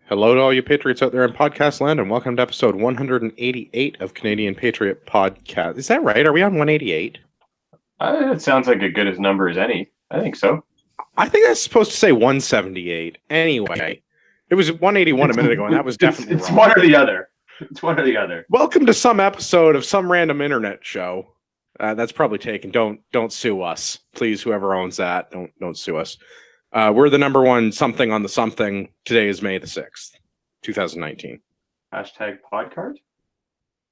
Hello to all you Patriots out there in podcast land, and welcome to episode 188 of Canadian Patriot Podcast. Is that right? Are we on 188? It sounds like as good as number as any. I think so. I think that's supposed to say 178. Anyway, it was 181 a minute ago, and that was definitely it's wrong. one or the other. It's one or the other. Welcome to some episode of some random internet show. That's probably taken. Don't sue us, please. Whoever owns that, don't sue us. We're the number one something on the something. Today is May the 6th, 2019. Hashtag podcard?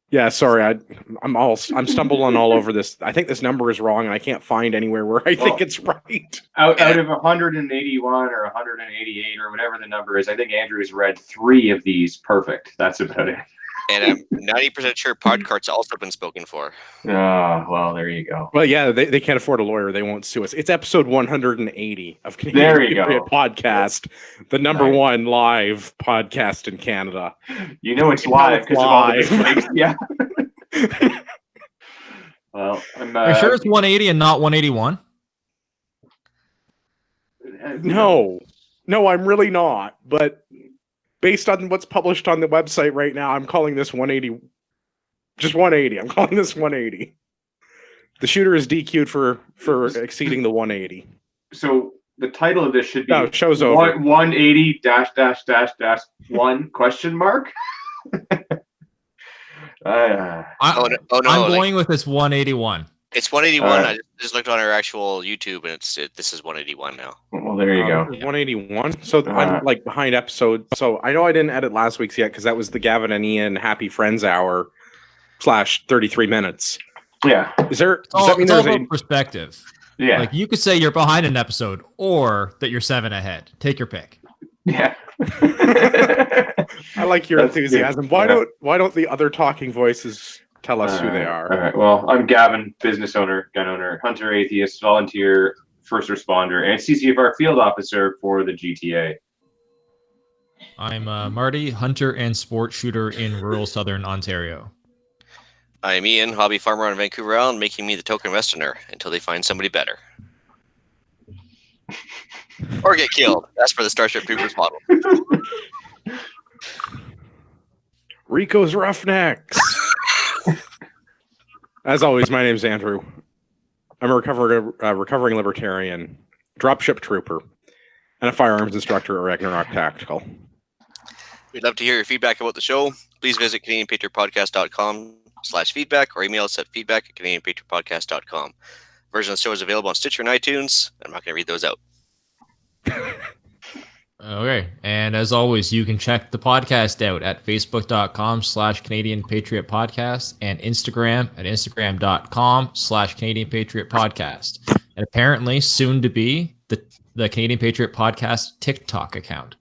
Yeah, sorry, I'm stumbling all over this. I think this number is wrong, and I can't find anywhere where I think it's right. Out of 181 or 188 or whatever the number is, I think Andrew has read 3 of these perfect. That's about it. And I'm 90% sure Podcast's also been spoken for. Oh, well, there you go. Well, yeah, they can't afford a lawyer. They won't sue us. It's episode 180 of Canadian There you Patriot go. Podcast, the number one live podcast in Canada. You know it's live because of all the mistakes. Yeah. Well, Are you sure it's 180 and not 181? No, I'm really not. But based on what's published on the website right now, I'm calling this 180. Just 180. I'm calling this 180. The shooter is DQ'd for exceeding the 180. So the title of this should be show's over. 180 1 question mark. I'm going with this 181. It's 181. I just looked on our actual YouTube, and this is 181 now. Well, there you go. 181. So I'm like behind episode. So I know I didn't edit last week's yet because that was the Gavin and Ian Happy Friends Hour / 33 minutes. Yeah. Does that mean it's there's all a about perspective? Yeah. Like you could say you're behind an episode, or that you're 7 ahead. Take your pick. Yeah. I like your enthusiasm. Good. Why don't the other talking voices tell us who they are? All right. Well, I'm Gavin, business owner, gun owner, hunter, atheist, volunteer, first responder, and CCFR field officer for the GTA. I'm Marty, hunter and sport shooter in rural southern Ontario. I'm Ian, hobby farmer on Vancouver Island, making me the token Westerner until they find somebody better. Or get killed. That's for the Starship Troopers model. Rico's Roughnecks. As always, my name's Andrew. I'm a recovering libertarian, dropship trooper, and a firearms instructor at Ragnarok Tactical. We'd love to hear your feedback about the show. Please visit CanadianPatriotPodcast.com/feedback or email us at feedback@CanadianPatriotPodcast.com. Version of the show is available on Stitcher and iTunes. I'm not going to read those out. Okay, and as always, you can check the podcast out at facebook.com/Canadian Patriot Podcast and Instagram at instagram.com/Canadian Patriot Podcast. And apparently soon to be the Canadian Patriot Podcast TikTok account.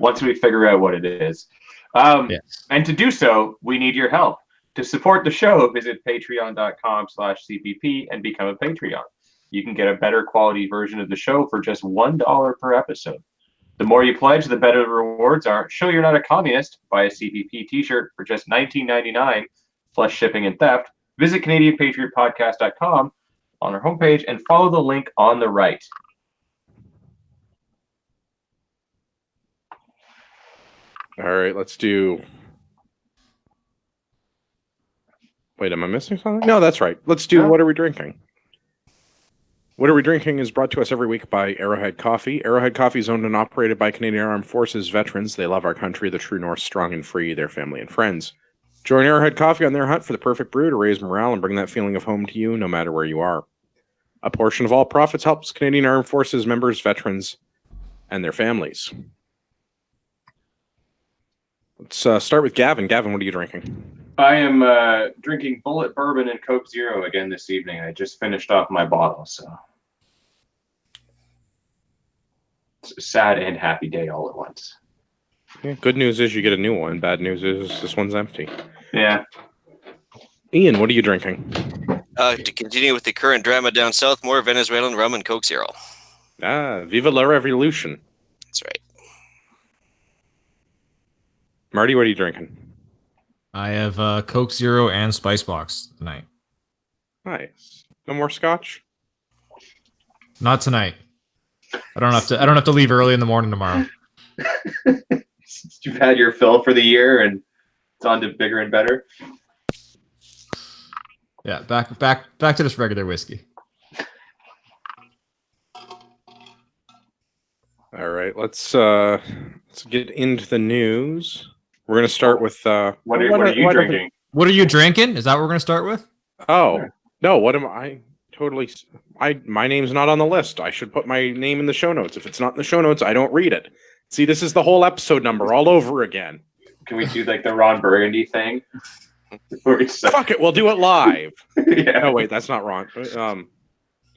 Once we figure out what it is. Yes. And to do so, we need your help. To support the show, visit patreon.com/CPP and become a Patreon. You can get a better quality version of the show for just $1 per episode. The more you pledge, the better the rewards are. Show you're not a communist. Buy a CPP t-shirt for just $19.99 plus shipping and theft. Visit CanadianPatriotPodcast.com on our homepage and follow the link on the right. All right, let's do... Wait, am I missing something? No, that's right. Let's do What Are We Drinking? What Are We Drinking is brought to us every week by Arrowhead Coffee. Arrowhead Coffee is owned and operated by Canadian Armed Forces veterans. They love our country, the true north, strong and free, their family and friends. Join Arrowhead Coffee on their hunt for the perfect brew to raise morale and bring that feeling of home to you no matter where you are. A portion of all profits helps Canadian Armed Forces members, veterans, and their families. Let's start with Gavin. Gavin, what are you drinking? I am drinking Bullet Bourbon and Coke Zero again this evening. I just finished off my bottle, so it's a sad and happy day all at once. Yeah, good news is you get a new one. Bad news is this one's empty. Yeah. Ian, what are you drinking? To continue with the current drama down south, more Venezuelan rum and Coke Zero. Viva la revolution. That's right. Marty, what are you drinking? I have Coke Zero and Spice Box tonight. Nice. No more scotch? Not tonight. I don't have to leave early in the morning tomorrow. You've had your fill for the year, and it's on to bigger and better. Yeah, back to this regular whiskey. All right, let's get into the news. We're gonna start with What are you drinking? What are you drinking? Is that what we're gonna start with? Oh Sure. no, what am I? Totally, my name's not on the list. I should put my name in the show notes. If it's not in the show notes, I don't read it. See, this is the whole episode number all over again. Can we do like the Ron Burgundy thing? Where it's Fuck it, we'll do it live. yeah. Oh wait, that's not wrong.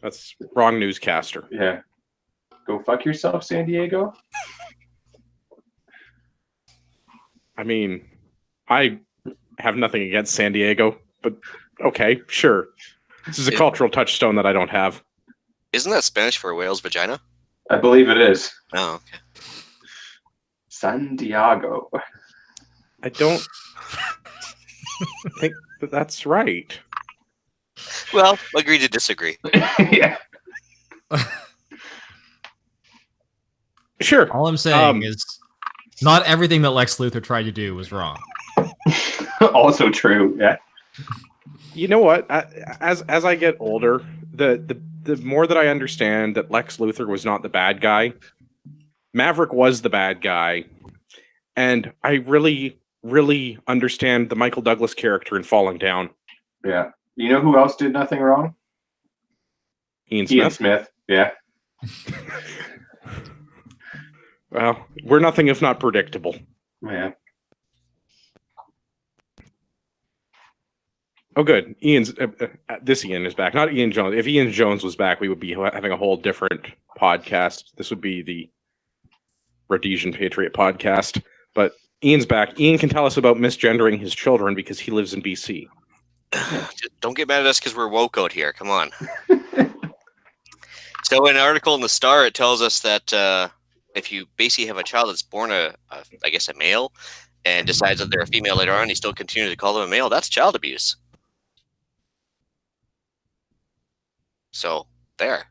That's wrong newscaster. Yeah. Go fuck yourself, San Diego. I mean, I have nothing against San Diego, but okay, sure. This is a cultural touchstone that I don't have. Isn't that Spanish for whale's vagina? I believe it is. Oh, okay. San Diego. I don't think that that's right. Well, agree to disagree. yeah. Sure. All I'm saying is, not everything that Lex Luthor tried to do was wrong. Also true. Yeah. You know what? As I get older, the more that I understand that Lex Luthor was not the bad guy, Maverick was the bad guy, and I really, really understand the Michael Douglas character in Falling Down. Yeah. You know who else did nothing wrong? Ian Ian Smith. Smith. Yeah. Well, we're nothing if not predictable. Yeah. Oh, good. Ian's this Ian is back. Not Ian Jones. If Ian Jones was back, we would be having a whole different podcast. This would be the Rhodesian Patriot podcast. But Ian's back. Ian can tell us about misgendering his children because he lives in BC. Don't get mad at us because we're woke out here. Come on. So in an article in the Star, it tells us that if you basically have a child that's born I guess a male, and decides that they're a female later on, you still continue to call them a male, that's child abuse. So there.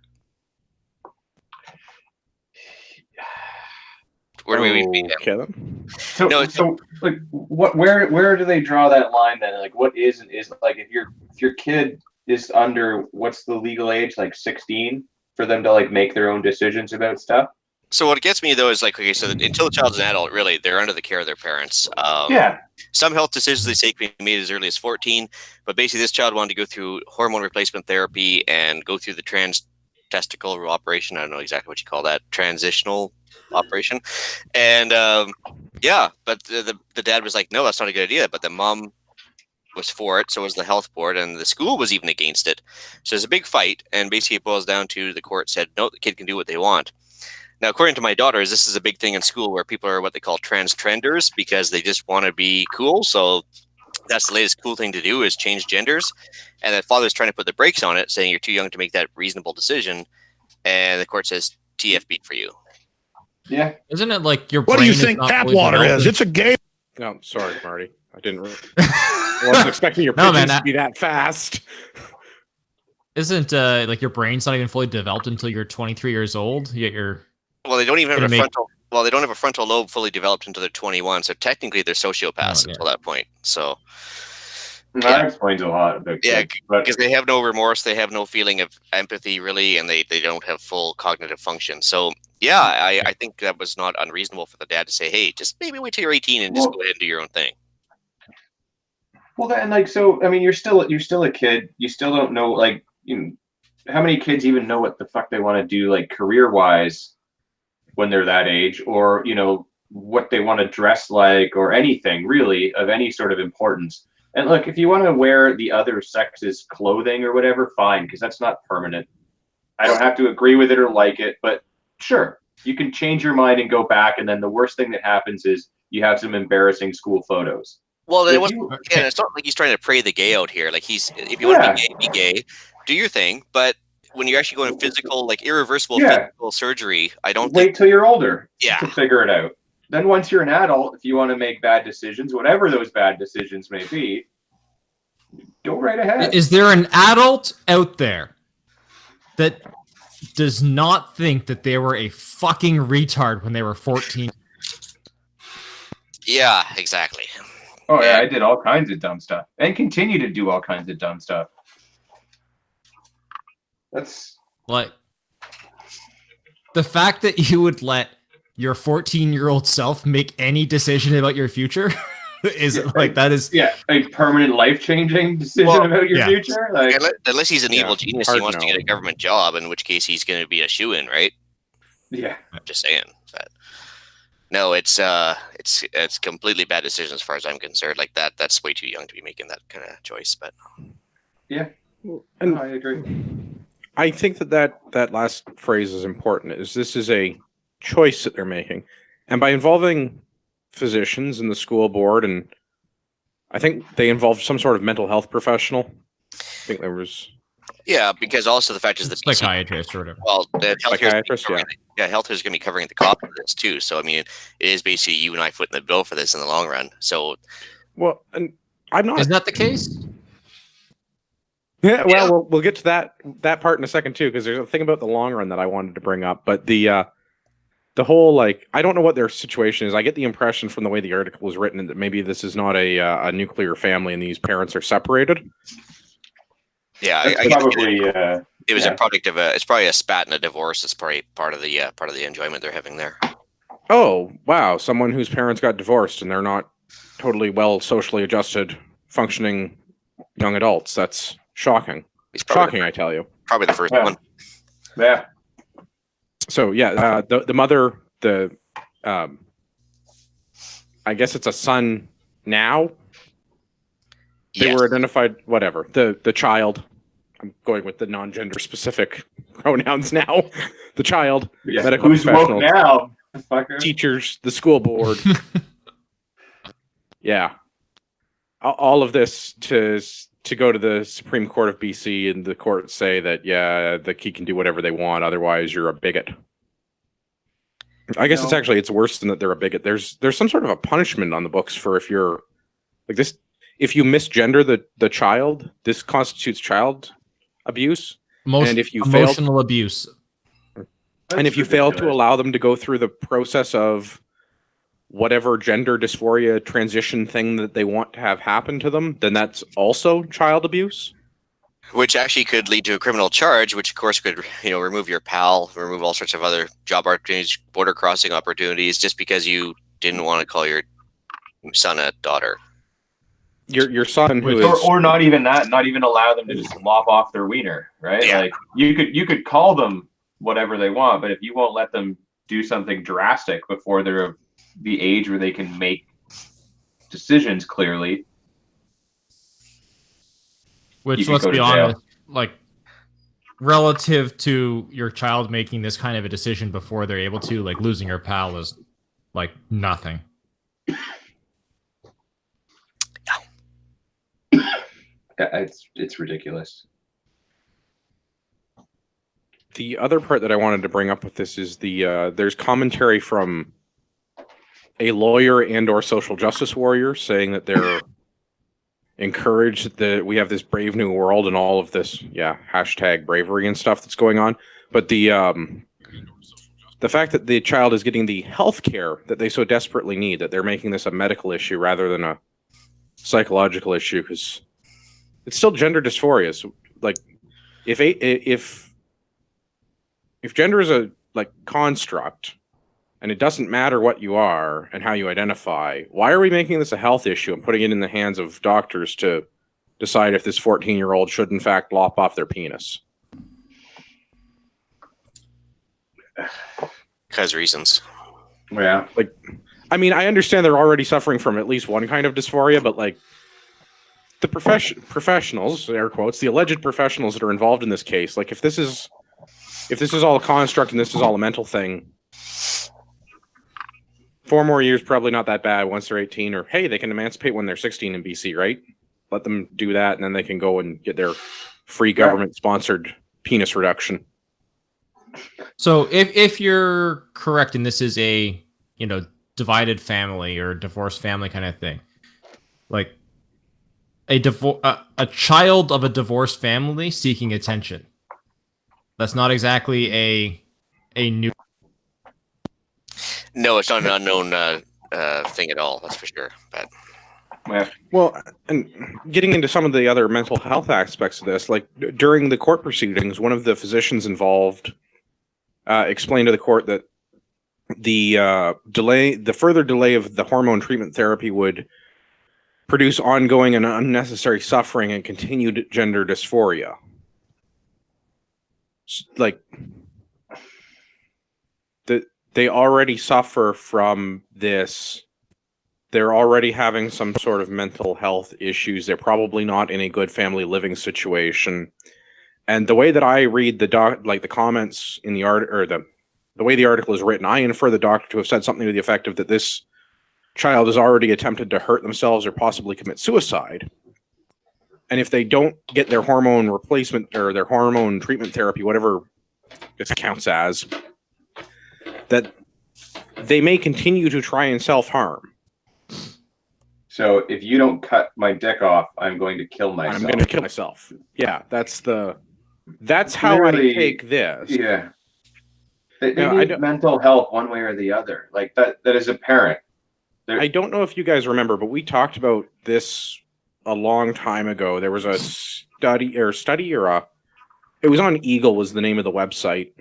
Where do we begin? Okay, then. So, No, so like, where do they draw that line then? Like, what is and isn't? Like, if your kid is under, what's the legal age? Like 16 for them to like make their own decisions about stuff. So what gets me though is like, okay, so until the child's an adult, really, they're under the care of their parents. Yeah. Some health decisions they say can be made as early as 14, but basically this child wanted to go through hormone replacement therapy and go through the testicle operation. I don't know exactly what you call that, transitional operation. And yeah, but the dad was like, no, that's not a good idea. But the mom was for it, so was the health board, and the school was even against it. So there's a big fight, and basically it boils down to the court said, no, the kid can do what they want. Now, according to my daughters, this is a big thing in school where people are what they call trans trenders because they just want to be cool. So that's the latest cool thing to do is change genders. And the father's trying to put the brakes on it, saying you're too young to make that reasonable decision. And the court says TFB for you. Yeah. Isn't it like your What brain do you is think not tap fully water developed? is? It's a game. No, sorry, Marty. I didn't. I wasn't expecting your No, pitches man, to be that fast. Isn't like your brain's not even fully developed until you're 23 years old? Yet you're Well, they don't even have Gonna a make- frontal. Well, they don't have a frontal lobe fully developed until they're 21. So technically, they're sociopaths Oh, yeah. until that point. So That explains a lot about yeah, kids, but because they have no remorse, they have no feeling of empathy really, and they don't have full cognitive function. So yeah, I think that was not unreasonable for the dad to say, hey, just maybe wait till you're 18 and just Well- go ahead and do your own thing. well, then like so. I mean, you're still a kid. You still don't know like how many kids even know what the fuck they want to do like career wise when they're that age, or what they want to dress like, or anything really of any sort of importance. And look, if you want to wear the other sex's clothing or whatever, fine, because that's not permanent. I don't have to agree with it or like it, but sure, you can change your mind and go back. And then the worst thing that happens is you have some embarrassing school photos. Well, If it wasn't. you- Yeah, it's not like he's trying to pray the gay out here. Like if you want to be gay, do your thing. But when you're actually going physical, like irreversible physical surgery, I don't Wait think. till you're older Yeah. to figure it out. Then once you're an adult, if you want to make bad decisions, whatever those bad decisions may be, go right ahead. Is there an adult out there that does not think that they were a fucking retard when they were 14. Yeah, exactly. Oh yeah, I did all kinds of dumb stuff and continue to do all kinds of dumb stuff. That's Like, the fact that you would let your 14-year-old self make any decision about your future is like that is a permanent life-changing decision about your future. Like, Unless he's an evil genius, he hard wants to no. get a government job, in which case he's going to be a shoo-in, right? yeah, I'm just saying. But no, it's completely bad decision as far as I'm concerned. Like that's way too young to be making that kind of choice. But yeah, And no, I agree. I think that last phrase is important. Is this is a choice that they're making, and by involving physicians and the school board, and I think they involved some sort of mental health professional. I think there was yeah, because also the fact is that psychiatrist or whatever. well, the Psychiatrist, health is going to be covering the cost of this too. So I mean, it is basically you and I footing the bill for this in the long run. So well, and I'm not. Is that the case? Yeah, well, we'll get to that part in a second too, because there's a thing about the long run that I wanted to bring up. But the whole, like, I don't know what their situation is. I get the impression from the way the article was written that maybe this is not a nuclear family and these parents are separated. yeah, That's I guess probably it was a product of it's probably a spat and a divorce. It's probably part of the enjoyment they're having there. Oh, wow, someone whose parents got divorced and they're not totally well socially adjusted, functioning young adults. That's shocking. He's probably Shocking, I tell you. probably the first Yeah. one. yeah. So yeah, the mother, I guess it's a son now. They Yes. were identified. Whatever. The child. I'm going with the non-gender specific pronouns now. The child, Yeah. medical Who's woke professionals, now? Fucker. teachers, the school board. Yeah, all of this to go to the Supreme Court of BC, and the court say that the key can do whatever they want, otherwise you're a bigot. I guess No. it's worse than that they're a bigot. There's some sort of a punishment on the books for if you're like this. If you misgender the child, this constitutes child abuse. Most And if you emotional abuse. And if you fail to allow them to go through the process of whatever gender dysphoria transition thing that they want to have happen to them, then that's also child abuse. Which actually could lead to a criminal charge, which of course could, remove your PAL, remove all sorts of other job opportunities, border crossing opportunities, just because you didn't want to call your son a daughter. Your son who or, is or not even that, not even allow them to just lop off their wiener, right? Yeah. Like you could call them whatever they want, but if you won't let them do something drastic before they're of the age where they can make decisions clearly, you Which, can let's go be to jail. honest, like, relative to your child making this kind of a decision before they're able to, like, losing your pal is, like, nothing. it's ridiculous. the other part that I wanted to bring up with this is there's commentary from a lawyer and or social justice warrior saying that they're encouraged that we have this brave new world and all of this hashtag bravery and stuff that's going on, but the fact that the child is getting the health care that they so desperately need, that they're making this a medical issue rather than a psychological issue, because it's still gender dysphoria. So, like, if gender is a construct and it doesn't matter what you are and how you identify, why are we making this a health issue and putting it in the hands of doctors to decide if this 14-year-old should in fact lop off their penis? Because reasons. Yeah. I mean, I understand they're already suffering from at least one kind of dysphoria, but the professionals, air quotes, the alleged professionals that are involved in this case, if this is all a construct and this is all a mental thing, 4 more years probably not that bad once they're 18, or hey, they can emancipate when they're 16 in BC, right? Let them do that, and then they can go and get their free government-sponsored penis reduction. So if you're correct and this is a, divided family or divorced family kind of thing, like a child of a divorced family seeking attention, That's not exactly a new. No, it's not an unknown thing at all. That's for sure. But Yeah. Well, and getting into some of the other mental health aspects of this, like during the court proceedings, one of the physicians involved explained to the court that the further delay of the hormone treatment therapy would produce ongoing and unnecessary suffering and continued gender dysphoria. Like, they already suffer from this. They're already having some sort of mental health issues. They're probably not in a good family living situation. And the way that I read the comments in the art, or the way the article is written, I infer the doctor to have said something to the effect of that this child has already attempted to hurt themselves or possibly commit suicide. And if they don't get their hormone replacement or their hormone treatment therapy, whatever this counts as, that they may continue to try and self-harm. So if you don't cut my dick off, I'm going to kill myself. I'm going to kill myself. Yeah, that's how Clearly, I take this. Yeah. They No, need mental health one way or the other. Like that is apparent. I don't know if you guys remember, but we talked about this a long time ago. There was a study, or it was on Eagle was the name of the website.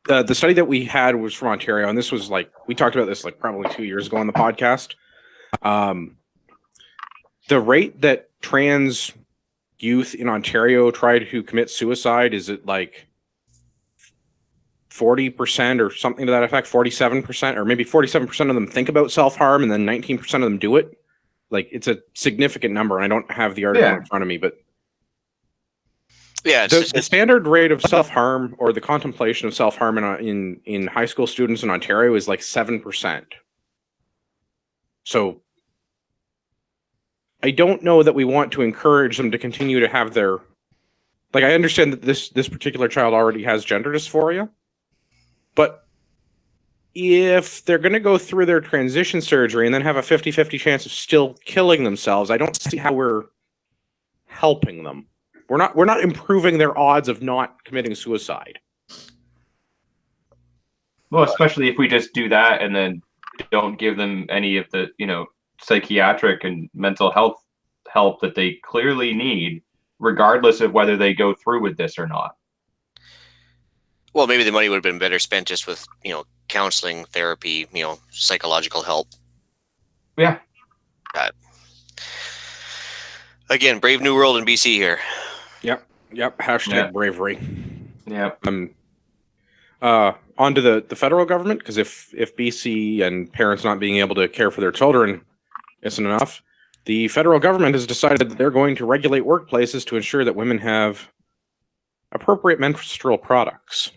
The study that we had was from Ontario, and this was we talked about this probably 2 years ago on the podcast. The rate that trans youth in Ontario try to commit suicide is at 40% or something to that effect, 47%, or maybe 47% of them think about self-harm and then 19% of them do it. It's a significant number, and I don't have the article in front of me, but yeah, the standard rate of self-harm or the contemplation of self-harm in high school students in Ontario is 7%. So I don't know that we want to encourage them to continue to have their, I understand that this particular child already has gender dysphoria, but if they're going to go through their transition surgery and then have a 50-50 chance of still killing themselves, I don't see how we're helping them. We're not improving their odds of not committing suicide. Well, especially if we just do that and then don't give them any of the, psychiatric and mental health help that they clearly need, regardless of whether they go through with this or not. Well, maybe the money would have been better spent just with, counseling, therapy, psychological help. Yeah. Again, brave new world in BC here. Yep. Hashtag bravery. Yeah. On to the federal government, because if BC and parents not being able to care for their children isn't enough, the federal government has decided that they're going to regulate workplaces to ensure that women have appropriate menstrual products.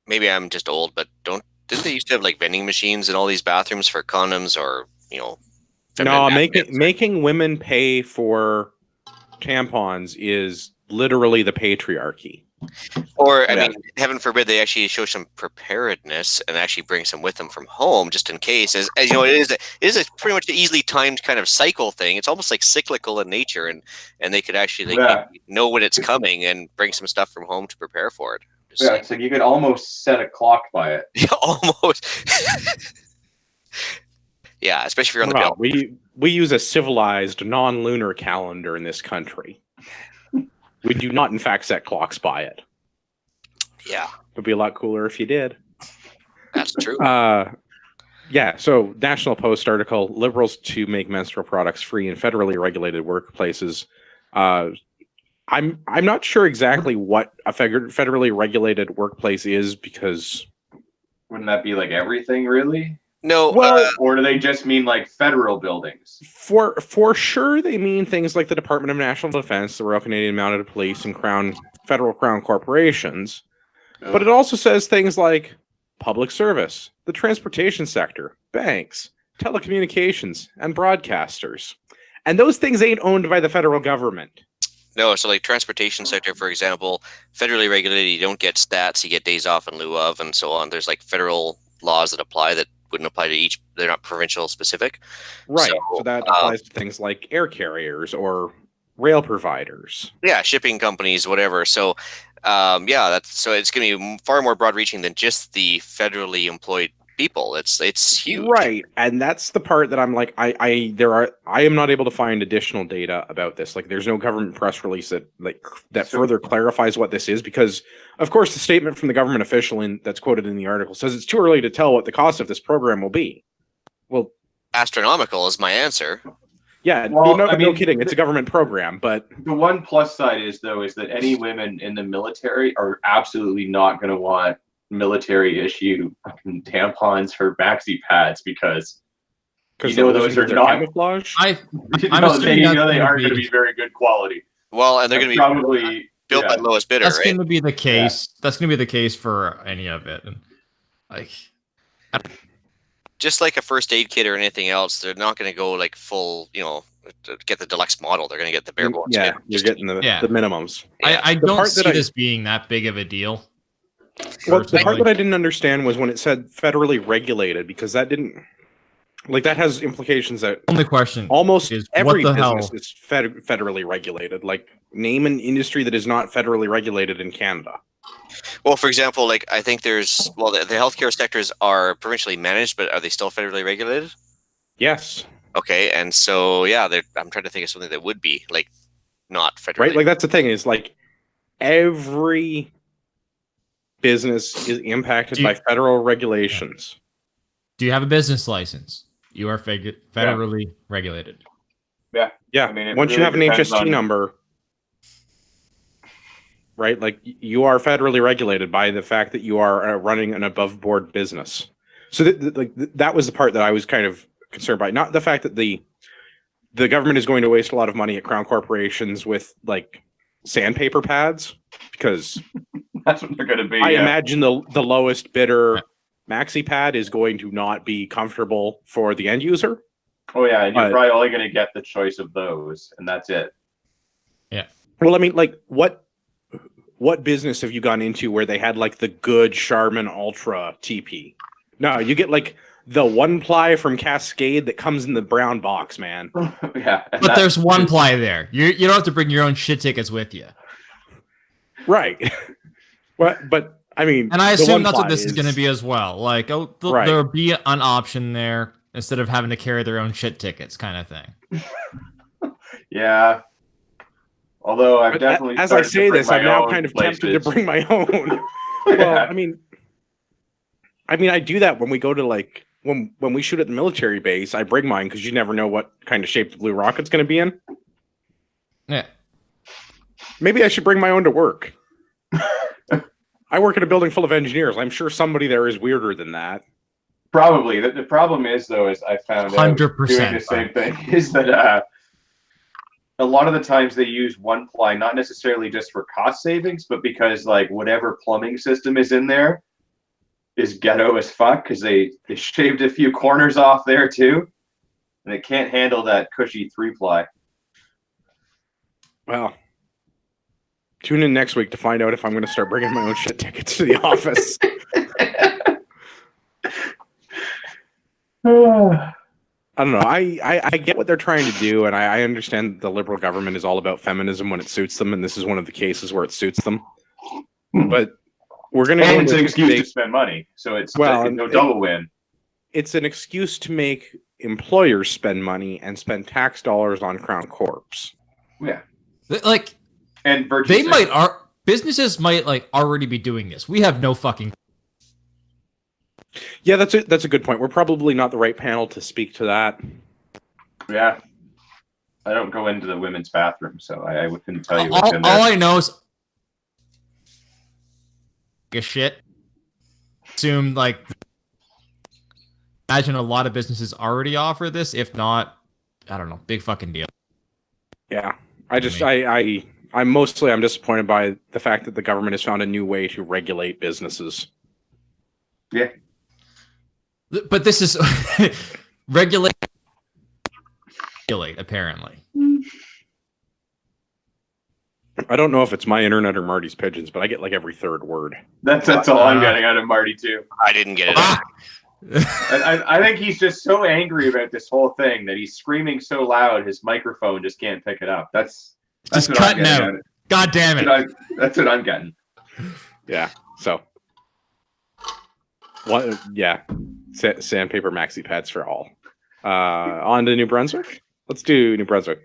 Maybe I'm just old, but didn't they used to have vending machines in all these bathrooms for condoms or No, making women pay for tampons is literally the patriarchy. Or, I mean, heaven forbid they actually show some preparedness and actually bring some with them from home, just in case. As you know, it is a pretty much an easily timed kind of cycle thing. It's almost cyclical in nature, and they could actually know when it's coming and bring some stuff from home to prepare for it. It's you could almost set a clock by it. Yeah, almost. Yeah, especially if you're on the bill. We use a civilized, non-lunar calendar in this country. We do not, in fact, set clocks by it. Yeah. It would be a lot cooler if you did. That's true. So National Post article, Liberals to make menstrual products free in federally regulated workplaces. I'm not sure exactly what a federally regulated workplace is, because... Wouldn't that be everything, really? No, or do they just mean federal buildings? For sure, they mean things like the Department of National Defense, the Royal Canadian Mounted Police, and federal crown corporations. Oh. But it also says things like public service, the transportation sector, banks, telecommunications, and broadcasters. And those things ain't owned by the federal government. No, so transportation sector, for example, federally regulated, you don't get stats, you get days off in lieu of, and so on. There's federal laws that apply that wouldn't apply to each. They're not provincial specific. Right. So that applies to things like air carriers or rail providers. Yeah, shipping companies, whatever. So, so it's going to be far more broad-reaching than just the federally employed people. It's huge, Right, and that's the part that I'm like, I am not able to find additional data about this. Like, there's no government press release that further clarifies what this is, because, of course, the statement from the government official that's quoted in the article says it's too early to tell what the cost of this program will be. Well, Astronomical is my answer. Yeah, Well, no kidding. It's a government program, but the one plus side is that any women in the military are absolutely not going to want military issue fucking tampons for maxi pads because those are not camouflage. they aren't going to be very good quality. Well, and they're going to be probably built by lowest bidder. That's right? going to be the case. Yeah. That's going to be the case for any of it. And just like a first aid kit or anything else, they're not going to go like full, to get the deluxe model. They're going to get the bare bones. Yeah, you're getting the minimums. Yeah. I don't see this being that big of a deal. Well, the part that I didn't understand was when it said federally regulated, because that didn't, that has implications that only question almost is every business is federally regulated. Like, name an industry that is not federally regulated in Canada. Well, for example, I think the healthcare sectors are provincially managed, but are they still federally regulated? Yes. Okay, and so I'm trying to think of something that would be not federally. Right, that's the thing is every business is impacted by federal regulations. Do you have a business license? You are federally regulated. Yeah. Yeah. I mean, once you have an HST number, right? You are federally regulated by the fact that you are running an above board business. So that was the part that I was kind of concerned by. Not the fact that the government is going to waste a lot of money at crown corporations with sandpaper pads, because that's what they're going to be. I imagine the lowest bidder maxi pad is going to not be comfortable for the end user. Oh yeah, and you're probably only going to get the choice of those, and that's it. Yeah. Well, I mean, what business have you gone into where they had the good Charmin Ultra TP? No, you get the one ply from Cascade that comes in the brown box, man. Yeah. But there's one ply there. You don't have to bring your own shit tickets with you. Right. But I mean, and I assume that's what this is going to be as well. There'll be an option there instead of having to carry their own shit tickets, kind of thing. Yeah. Although I've definitely, as I say this, I'm now kind of tempted to bring my own. Well, I mean, I do that when we go to when we shoot at the military base. I bring mine because you never know what kind of shape the blue rocket's going to be in. Yeah. Maybe I should bring my own to work. I work in a building full of engineers. I'm sure somebody there is weirder than that. Probably. The problem is, though, is I found 100% out doing the same thing, is that a lot of the times they use one ply, not necessarily just for cost savings, but because whatever plumbing system is in there is ghetto as fuck, because they shaved a few corners off there too, and it can't handle that cushy 3-ply. Well, tune in next week to find out if I'm going to start bringing my own shit tickets to the office. I don't know. I get what they're trying to do, and I understand the liberal government is all about feminism when it suits them, and this is one of the cases where it suits them. But we're going to and it's an excuse to spend money, so it's no double win. It's an excuse to make employers spend money and spend tax dollars on Crown Corps. Yeah, and businesses might already be doing this. We have no fucking. Yeah, that's a good point. We're probably not the right panel to speak to that. Yeah, I don't go into the women's bathroom, so I couldn't tell you. All I know is a shit. Assume imagine a lot of businesses already offer this. If not, I don't know. Big fucking deal. Yeah, I'm disappointed by the fact that the government has found a new way to regulate businesses. Yeah. But this is regulate, apparently. I don't know if it's my internet or Marty's pigeons, but I get every third word. That's all I'm getting out of Marty too. I didn't get it. I think he's just so angry about this whole thing that he's screaming so loud his microphone just can't pick it up. That's Just That's what I'm cutting getting out. at. God damn it. That's what I'm getting. Yeah. So, what? Yeah. Sandpaper maxi pads for all. On to New Brunswick. Let's do New Brunswick.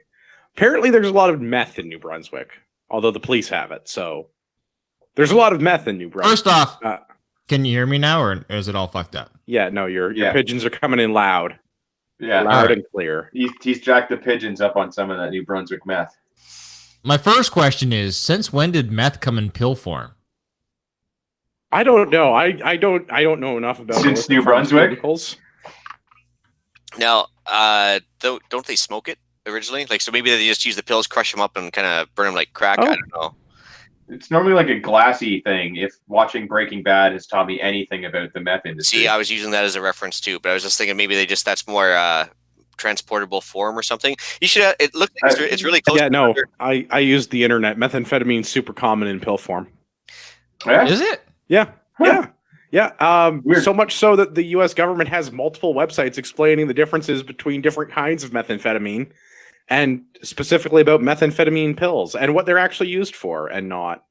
Apparently, there's a lot of meth in New Brunswick, although the police have it. So, there's a lot of meth in New Brunswick. First off, can you hear me now, or is it all fucked up? Yeah. No, your Yeah. pigeons are coming in loud, Yeah, loud Alright. and clear. he's jacked the pigeons up on some of that New Brunswick meth. My first question is, since when did meth come in pill form? I don't know. I don't know enough about Since illicit New Brunswick? pharmaceuticals. Now, don't they smoke it originally? Like, so maybe they just use the pills, crush them up, and kind of burn them like crack. Oh. I don't know. It's normally like a glassy thing. If watching Breaking Bad has taught me anything about the meth industry. See, I was using that as a reference too, but I was just thinking maybe that's more transportable form or something. You should. It looks like it's really close. Yeah, to no. other- I used the internet. Methamphetamine's super common in pill form. Yeah? Is it? Yeah. Huh. Yeah. Weird. So much so that the U.S. government has multiple websites explaining the differences between different kinds of methamphetamine, and specifically about methamphetamine pills and what they're actually used for and not.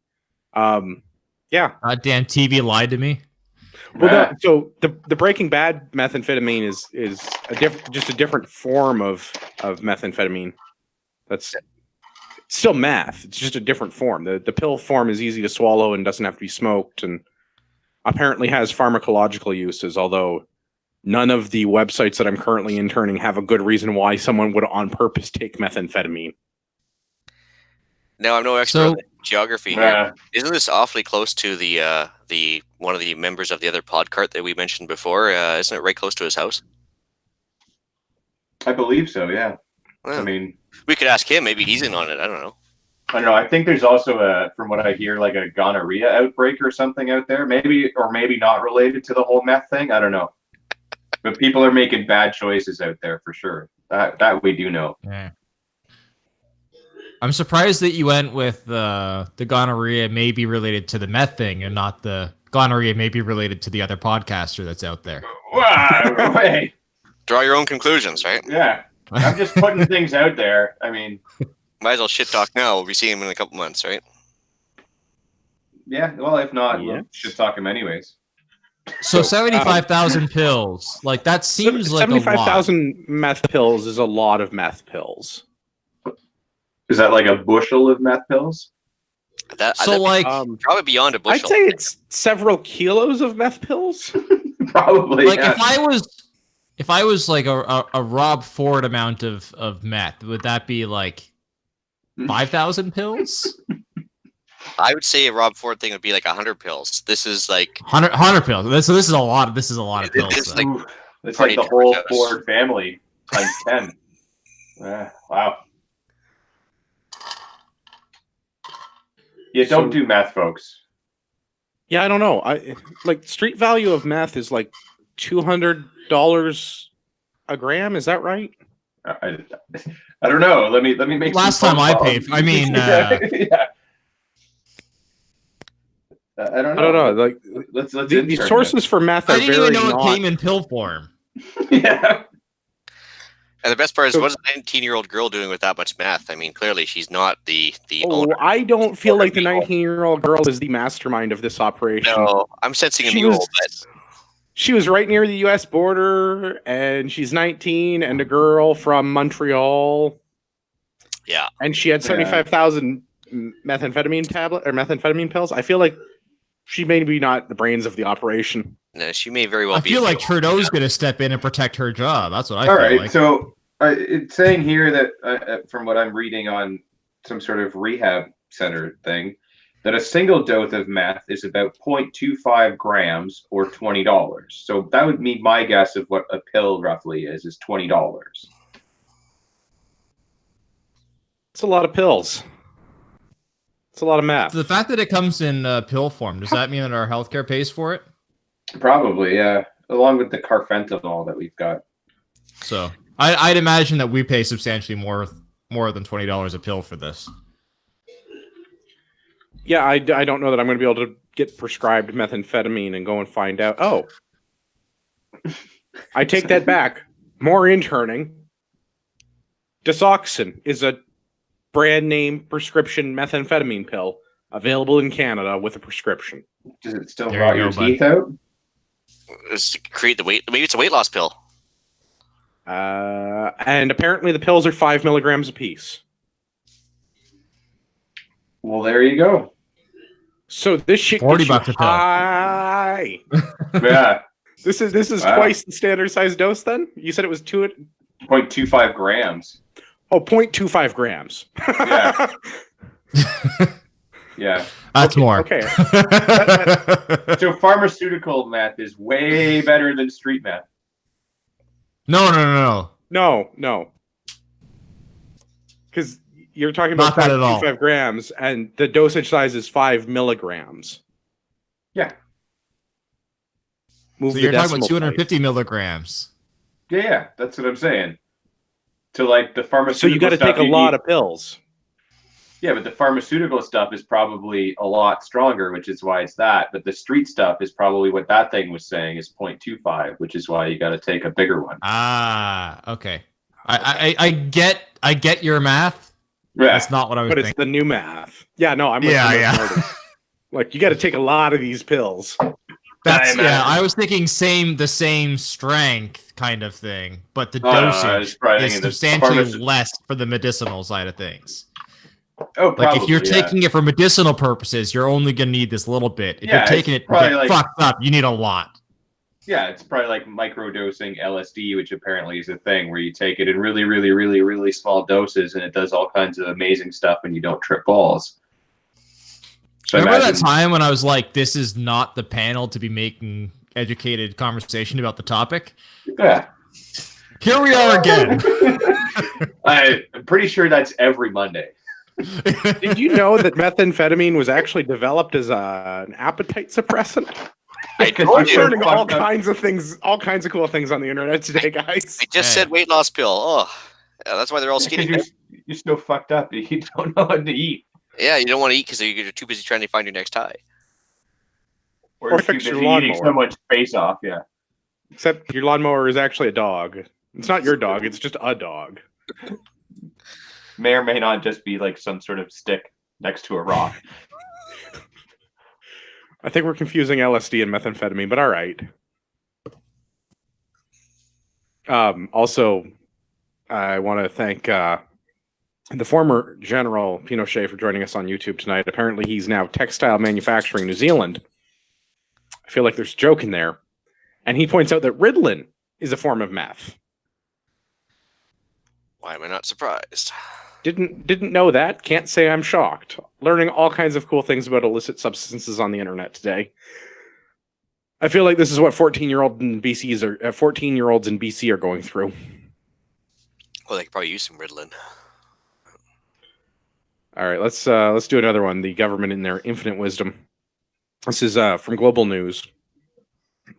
Yeah. Goddamn TV lied to me. Well, no, so the Breaking Bad methamphetamine is just a different form of methamphetamine. That's still meth. It's just a different form. The pill form is easy to swallow and doesn't have to be smoked, and apparently has pharmacological uses. Although none of the websites that I'm currently interning have a good reason why someone would on purpose take methamphetamine. Now I'm no expert So- on geography here. Yeah. Isn't this awfully close to the one of the members of the other podcart that we mentioned before? Isn't it right close to his house? I believe so, yeah. Well, I mean, we could ask him. Maybe he's in on it. I don't know. I don't know. I think there's also from what I hear, like a gonorrhea outbreak or something out there. Maybe not related to the whole meth thing. I don't know. But people are making bad choices out there for sure. That we do know. Yeah. I'm surprised that you went with the gonorrhea may be related to the meth thing and not the gonorrhea may be related to the other podcaster that's out there. Wow, hey, Draw your own conclusions, right? yeah. I'm just putting things out there. I mean, Might as well shit talk now. We'll be seeing him in a couple months, right? yeah. Well, if not, Yes. we'll should talk him anyways. So 75,000 pills, like that seems like a lot. 75,000 meth pills is a lot of meth pills. Is that like a bushel of meth pills? So like, probably beyond a I'd bushel. say it's several kilos of meth pills. Probably. like yeah. if I was like a Rob Ford amount of meth, would that be like 5,000 pills? I would say a Rob Ford thing would be like 100 pills. This is like 100 pills. So this is a lot. This is a lot of pills. It's though. like- Ooh, it's Party like the whole Doritos. Ford family times 10. Wow. Yeah, don't So- do meth, folks. Yeah, I don't know. I like street value of meth is like $200 a gram. Is that right? I don't know. Let me make. Last some time I phone calls. paid, I mean, yeah. I don't I know. don't know. Like Let's the intern sources for meth are I didn't very even know not. it came in pill form. this. Yeah. And the best part is, So- what is a 19-year-old girl doing with that much meth? I mean, clearly she's not the Oh, owner. I don't feel like the people. 19-year-old girl is the mastermind of this operation. No, I'm sensing a She mule, was, but she was right near the U.S. border, and she's 19 and a girl from Montreal, yeah. and she had 75,000 methamphetamine tablet or methamphetamine pills. I feel like she may be not the brains of the operation. No, she may very well I be. feel like Trudeau's gonna step in and protect her job. That's what I All feel right. like. So it's saying here that from what I'm reading on some sort of rehab center thing, that a single dose of meth is about 0.25 grams or $20. So that would be my guess of what a pill roughly is $20. It's a lot of pills. It's a lot of meth. The fact that it comes in pill form, does that mean that our healthcare pays for it? Probably, yeah. Along with the carfentanil that we've got. So I'd imagine that we pay substantially more than $20 a pill for this. Yeah, I don't know that I'm going to be able to get prescribed methamphetamine and go and find out. Oh, I take that back. More interning. Disoxin is a brand name prescription methamphetamine pill available in Canada with a prescription. Does it still There rot you your go, bud. teeth out? It's to create the weight. Maybe it's a weight loss pill. And apparently the pills are 5 milligrams apiece. Well, there you go. So this shit $40 gets you a pill. high. Yeah, This is Wow. twice the standard size dose. Then you said it was 0.25 grams. 0.25 grams. Yeah. Yeah. That's more. Okay. So pharmaceutical meth is way better than street meth. No. No. Because you're talking about Not that at all. 5 grams, and the dosage size is 5 milligrams. Yeah. Move So the you're talking about decimal 250 milligrams. Yeah, that's what I'm saying. To like the place. pharmaceutical So you got to stuff, take a you lot need- of pills. Yeah, but the pharmaceutical stuff is probably a lot stronger, which is why it's that. But the street stuff is probably what that thing was saying is 0.25, which is why you got to take a bigger one. Ah, okay. I get your math. Yeah. That's not what I was But it's thinking. the new math. Yeah, no, I'm with Yeah. Marty. Like you got to take a lot of these pills. That's I I was thinking the same strength kind of thing, but the No, I was dosage probably is thinking the substantially pharmacy- less for the medicinal side of things. Oh, Like probably, if you're yeah. taking it for medicinal purposes, you're only gonna need this little bit. If Yeah, you're taking it's it to probably get like- fucked up, you need a lot. Yeah, it's probably like microdosing LSD, which apparently is a thing where you take it in really, really, really, really small doses, and it does all kinds of amazing stuff, and you don't trip balls. So I Remember that imagine- time when I was like, "This is not the panel to be making educated conversation about the topic." Yeah. Here we are again. I'm pretty sure that's every Monday. Did you know that methamphetamine was actually developed as an appetite suppressant? I Because told you're you. Learning all fucked up. kinds of things, all kinds of cool things on the internet today, guys. I just said weight loss pill. Oh, yeah, that's why they're all skinny. Because you're so fucked up that you don't know what to eat. Yeah, you don't want to eat because you're too busy trying to find your next high. Or Or too fix your busy eating lawnmower. someone's face off, yeah. Except your lawnmower is actually a dog. It's not your dog. It's just a dog. May or may not just be like some sort of stick next to a rock. I think we're confusing LSD and methamphetamine, but all right. Also, I want to thank the former General Pinochet for joining us on YouTube tonight. Apparently, he's now textile manufacturing New Zealand. I feel like there's a joke in there. And he points out that Ritalin is a form of meth. Why am I not surprised? Didn't know that. Can't say I'm shocked. Learning all kinds of cool things about illicit substances on the internet today. I feel like this is what 14-year-olds in BC are going through. Well, they could probably use some Ritalin. All right, let's do another one. The government in their infinite wisdom. This is from Global News.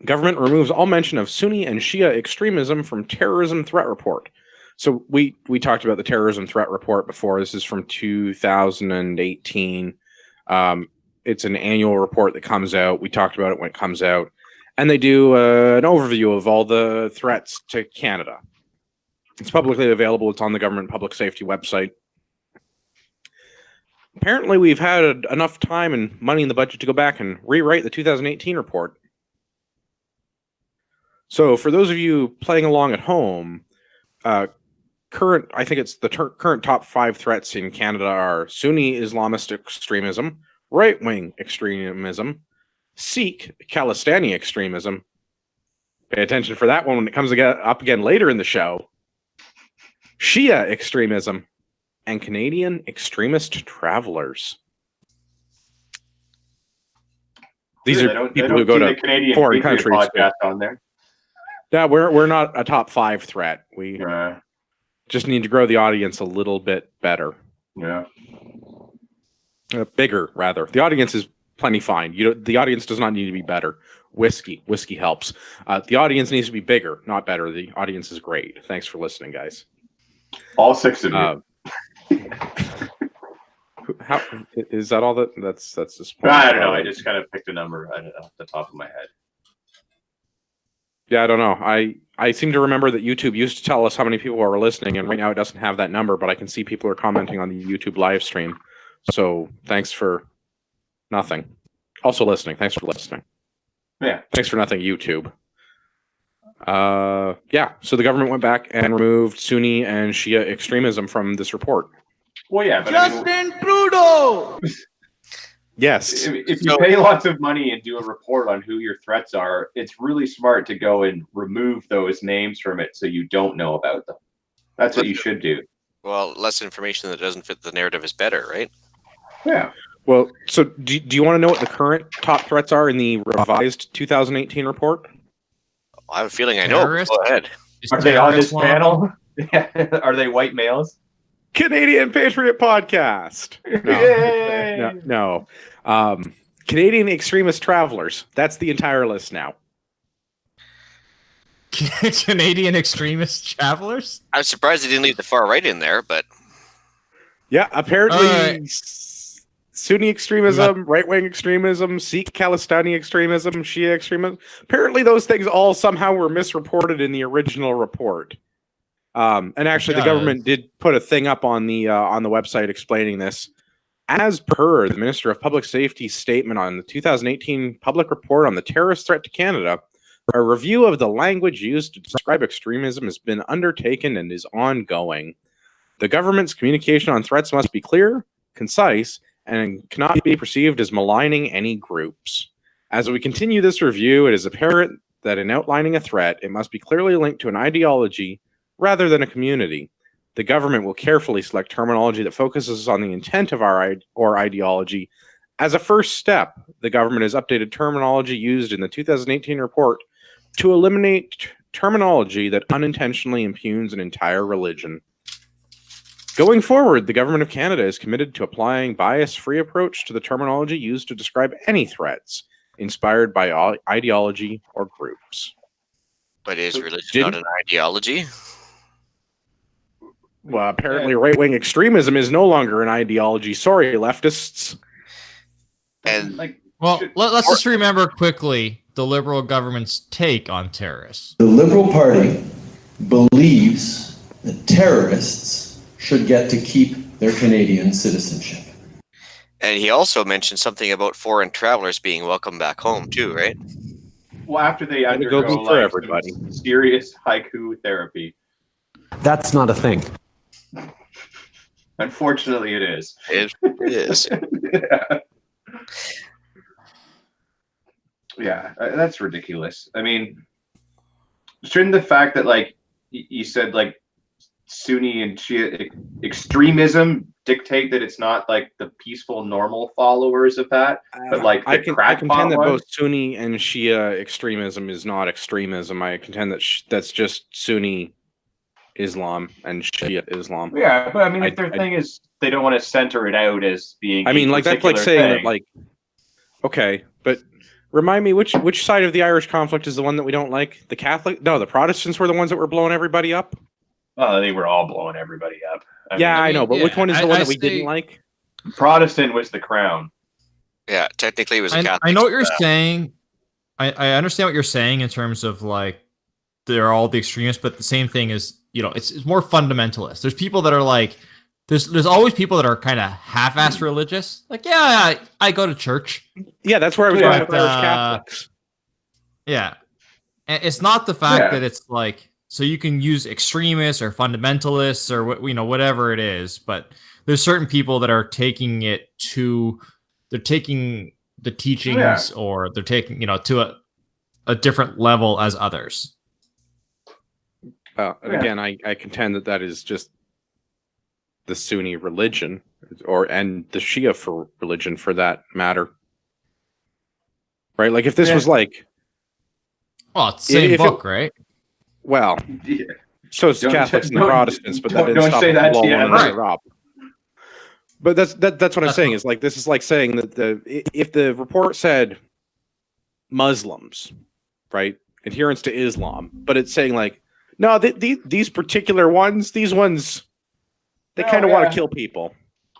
Government removes all mention of Sunni and Shia extremism from terrorism threat report. So we talked about the terrorism threat report before. This is from 2018. It's an annual report that comes out. We talked about it when it comes out. And they do an overview of all the threats to Canada. It's publicly available. It's on the government public safety website. Apparently, we've had enough time and money in the budget to go back and rewrite the 2018 report. So for those of you playing along at home, I think it's the current top 5 threats in Canada are Sunni Islamist extremism, right-wing extremism, Sikh Khalistani extremism. Pay attention for that one when it comes up again later in the show. Shia extremism, and Canadian extremist travelers. These They are don't- people they who don't go see to the Canadian foreign Patriot countries. podcast on there. Yeah, we're not a top 5 threat. We Yeah, just need to grow the audience a little bit better. yeah. Bigger, rather. The audience is plenty fine. The audience does not need to be better. Whiskey helps. The audience needs to be bigger, not better. The audience is great. Thanks for listening, guys. All 6 of you. How is that all that's just I don't know. I just kind of picked a number off the top of my head. Yeah, I don't know. I seem to remember that YouTube used to tell us how many people are listening, and right now it doesn't have that number, but I can see people are commenting on the YouTube live stream. So thanks for nothing. Also listening. Thanks for listening. Yeah. Thanks for nothing, YouTube. Yeah. So the government went back and removed Sunni and Shia extremism from this report. Well, yeah, but Justin Trudeau! Yes. if you pay lots of money and do a report on who your threats are, it's really smart to go and remove those names from it so you don't know about them. That's what you should do. Well, less information that doesn't fit the narrative is better, right? Yeah. Well, so do you want to know what the current top threats are in the revised 2018 report? I have a feeling I know. Terrorist? Go ahead. Are they on this panel? Are they white males? Canadian Patriot Podcast. Yay! No. Canadian extremist travelers. That's the entire list now. Canadian extremist travelers? I was surprised they didn't leave the far right in there, but Yeah, apparently Alright. Sunni extremism, right-wing extremism, Sikh Khalistani extremism, Shia extremism. Apparently those things all somehow were misreported in the original report. And actually, the government did put a thing up on the website explaining this. As per the Minister of Public Safety's statement on the 2018 public report on the terrorist threat to Canada, a review of the language used to describe extremism has been undertaken and is ongoing. The government's communication on threats must be clear, concise, and cannot be perceived as maligning any groups. As we continue this review, it is apparent that in outlining a threat, it must be clearly linked to an ideology rather than a community. The government will carefully select terminology that focuses on the intent of our ideology. As a first step, the government has updated terminology used in the 2018 report to eliminate terminology that unintentionally impugns an entire religion. Going forward, the Government of Canada is committed to applying bias-free approach to the terminology used to describe any threats inspired by ideology or groups. But is religion not an ideology? Well, apparently right-wing extremism is no longer an ideology. Sorry, leftists. And Well, let's just remember quickly the Liberal government's take on terrorists. The Liberal Party believes that terrorists should get to keep their Canadian citizenship. And he also mentioned something about foreign travelers being welcome back home too, right? Well, after they undergo for everybody. some serious haiku therapy. That's not a thing. Unfortunately, it is. It is. Yeah, that's ridiculous. I mean, shouldn't the fact that, like, you said, like, Sunni and Shia extremism dictate that it's not, like, the peaceful, normal followers of that, but, like, I the contend crackpot that one? both Sunni and Shia extremism is not extremism. I contend that that's just Sunni Islam and Shia Islam. Yeah, but I mean, if their thing is they don't want to center it out as being. I mean, like that's like saying that, thing. like, okay, but remind me which side of the Irish conflict is the one that we don't like? The Catholic? No, the Protestants were the ones that were blowing everybody up. Oh, they were all blowing everybody up. I know, but which one is the one that we didn't like? Protestant was the crown. Yeah, technically it was a Catholic. I know what you're saying. I understand what you're saying in terms of like they're all the extremists, but the same thing is, you know, it's more fundamentalist. There's people that are like, there's always people that are kind of half-assed religious. Like, yeah, I go to church. Yeah, that's where I was going with Irish Catholics. Yeah, and it's not the fact that it's like, so you can use extremists or fundamentalists or what, you know, whatever it is, but there's certain people that are taking it to, they're taking the teachings or they're taking, you know, to a different level as others. And again, I contend that is just the Sunni religion, and the Shia for religion for that matter. Right? Like if this was like, well, it's the same book, right? Well, so it's the Catholics and the Protestants, but that didn't stop say that blowing yet. one another up. But that's what I'm saying. Is like this is like saying that if the report said Muslims, right, adherence to Islam, but it's saying like, no, these particular ones, these ones, they kind of want to kill people.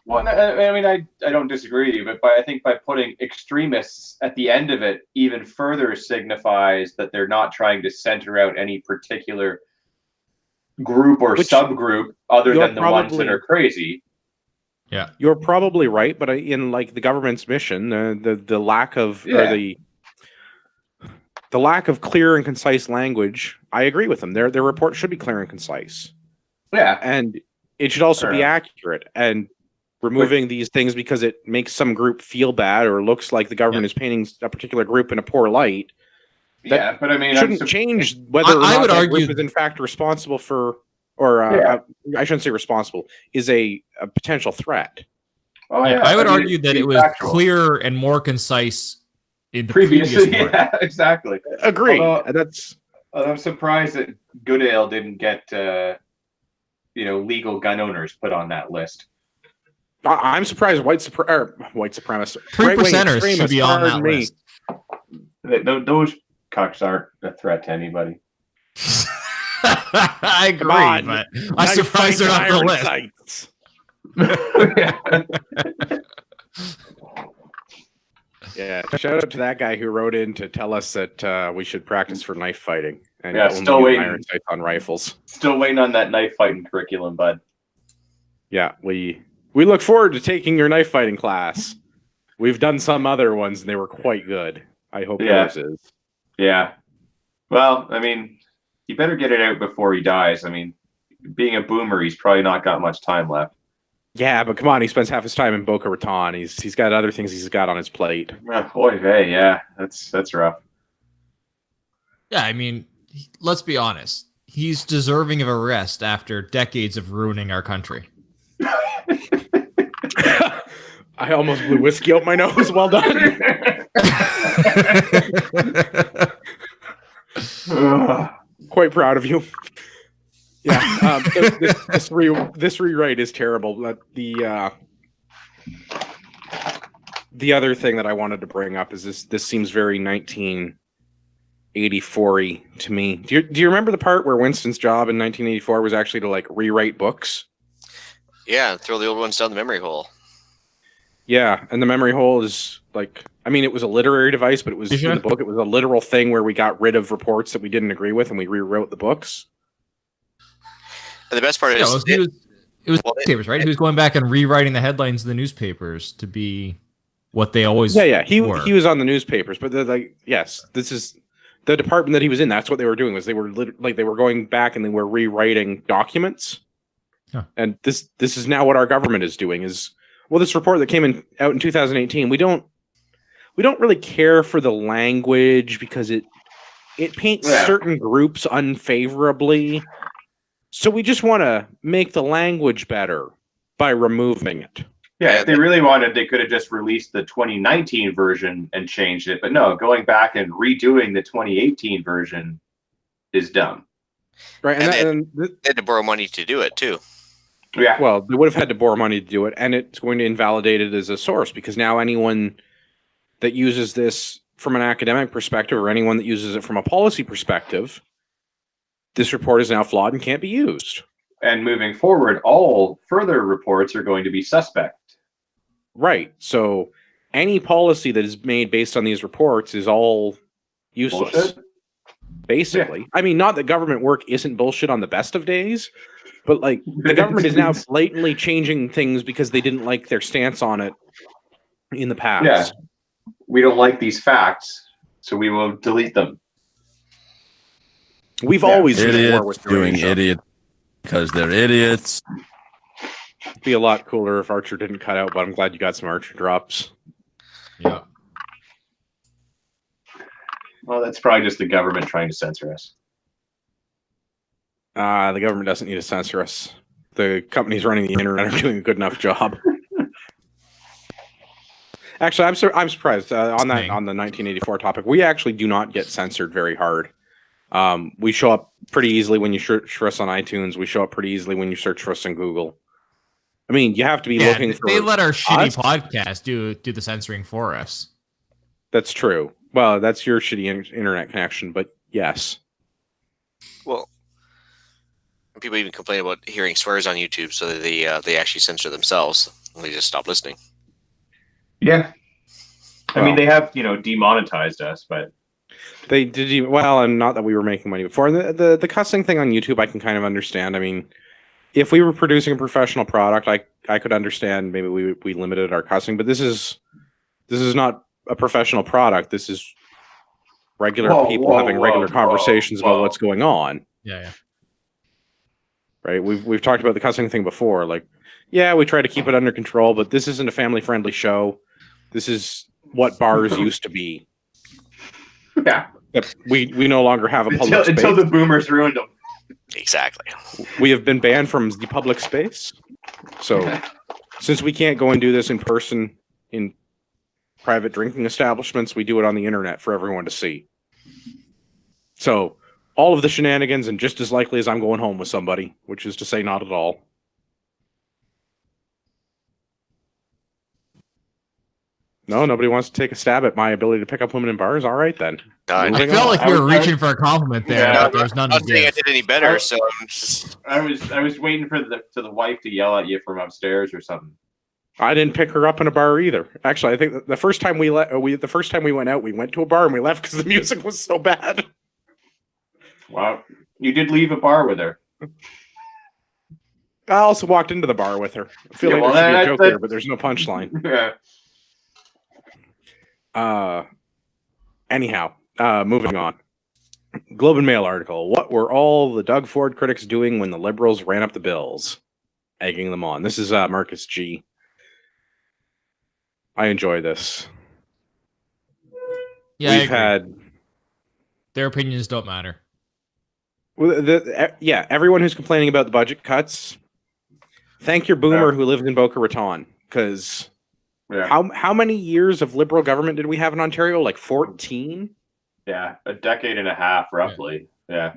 Well, I mean, I don't disagree with you, but I think by putting extremists at the end of it even further signifies that they're not trying to center out any particular group or Which subgroup other you're than the ones that probably- are crazy. Yeah. You're probably right, but in like the government's mission, the lack of or the lack of clear and concise language, I agree with them. Their report should be clear and concise, Yeah, and it should also be Fair. accurate. And removing these things because it makes some group feel bad or looks like the government is painting a particular group in a poor light. That yeah, but I mean, shouldn't change whether or I not would that argue- group is in fact responsible for, or I shouldn't say responsible, is a potential threat. Oh, Yeah, yeah, I would mean, argue that be it was factual. clear and more concise in the previous Previously, one. yeah, exactly. Agreed. Although- That's I'm surprised that Goodale didn't get legal gun owners put on that list. I'm surprised white supremacists, 3%ers should extremists, be on that pardon me. list. Those cucks aren't a threat to anybody. I agree, on, but I'm Knife surprised they're fight not on the iron list. sights. Yeah, shout out to that guy who wrote in to tell us that we should practice for knife fighting and Yeah, only still use waiting. iron sights on rifles. Still waiting on that knife fighting curriculum, bud. Yeah, we look forward to taking your knife fighting class. We've done some other ones and they were quite good. I hope Yeah. yours is. Yeah. Well, I mean, he better get it out before he dies. I mean, being a boomer, he's probably not got much time left. Yeah, but come on, he spends half his time in Boca Raton. He's got other things he's got on his plate. Boy, hey, yeah, that's rough. Yeah, I mean, let's be honest. He's deserving of arrest after decades of ruining our country. I almost blew whiskey out my nose. Well done. Quite proud of you. Yeah, this rewrite is terrible. But the other thing that I wanted to bring up is this seems very 1984-y to me. Do you remember the part where Winston's job in 1984 was actually to like rewrite books? Yeah, throw the old ones down the memory hole. Yeah, and the memory hole is like, I mean, it was a literary device, but it was Yeah. in the book. It was a literal thing where we got rid of reports that we didn't agree with, and we rewrote the books. And the best part Yeah, is, it was well, newspapers, right? He was going back and rewriting the headlines of the newspapers to be what they always Yeah. He were. was on the newspapers, but they're like, yes, this is the department that he was in. That's what they were doing. Was they were they were going back and they were rewriting documents. Huh. And this is now what our government is doing. Is well, this report that came out in 2018. We don't really care for the language because it paints certain groups unfavorably. So we just want to make the language better by removing it. Yeah, if they really wanted, they could have just released the 2019 version and changed it. But no, going back and redoing the 2018 version is dumb. Right. And they had to borrow money to do it too. Yeah. Well, they would have had to borrow money to do it, and it's going to invalidate it as a source because now anyone that uses this from an academic perspective or anyone that uses it from a policy perspective, this report is now flawed and can't be used. And moving forward, all further reports are going to be suspect. Right. So any policy that is made based on these reports is all useless. Bullshit. Basically. I mean, not that government work isn't bullshit on the best of days, but like the government is now blatantly changing things because they didn't like their stance on it in the past. Yeah. We don't like these facts, so we will delete them. We've always been at Idiots war with doing Croatia. idiot because they're idiots. It'd be a lot cooler if Archer didn't cut out, but I'm glad you got some Archer drops. Yeah. Well, that's probably just the government trying to censor us. The government doesn't need to censor us. The companies running the internet are doing a good enough job. Actually, I'm surprised on the 1984 topic. We actually do not get censored very hard. We show up pretty easily when you search for us on iTunes. We show up pretty easily when you search for us on Google. I mean, you have to be looking for. They let our shitty us. podcast do the censoring for us. That's true. Well, that's your shitty internet connection, but yes. Well, people even complain about hearing swears on YouTube, so that they actually censor themselves. They just stopped listening. Yeah. I Well. mean, they have, demonetized us, but They did well, and not that we were making money before. The cussing thing on YouTube, I can kind of understand. I mean, if we were producing a professional product, I could understand maybe we limited our cussing, but this is not a professional product. This is regular people having regular conversations about what's going on. Yeah. Right? We've talked about the cussing thing before. Like, yeah, we try to keep it under control, but this isn't a family-friendly show. This is what bars used to be. Yeah. We no longer have a public space. Until the boomers ruined them. Exactly. We have been banned from the public space. So since we can't go and do this in person in private drinking establishments, we do it on the internet for everyone to see. So all of the shenanigans, and just as likely as I'm going home with somebody, which is to say not at all. No, nobody wants to take a stab at my ability to pick up women in bars. All right, then. I felt like you were reaching for a compliment there, Yeah, but there's none to I'm not saying I give. did any better, so I'm just... I was waiting for the wife to yell at you from upstairs or something. I didn't pick her up in a bar either. Actually, I think the first time we went out, we went to a bar and we left because the music was so bad. Wow. You did leave a bar with her. I also walked into the bar with her. I feel like there should be a joke there, but there's no punchline. Yeah. Anyhow, moving on. Globe and Mail article. What were all the Doug Ford critics doing when the Liberals ran up the bills? Egging them on. This is Marcus G. I enjoy this. Yeah, We've had... Their opinions don't matter. Everyone who's complaining about the budget cuts, thank your boomer who lived in Boca Raton, because how many years of Liberal government did we have in Ontario? Like 14? Yeah, a decade and a half, roughly. Yeah.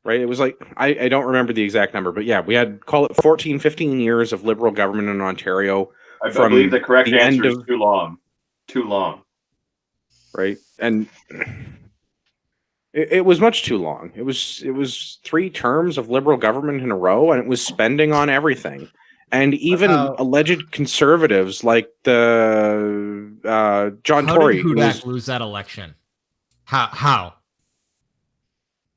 Right? It was like, I don't remember the exact number, but yeah, we had, call it 14, 15 years of Liberal government in Ontario. I believe the correct answer is too long. Too long. Right? And... It was much too long. It was 3 terms of Liberal government in a row, and it was spending on everything. And even alleged conservatives like the John Tory. How did Hudak lose that election? How?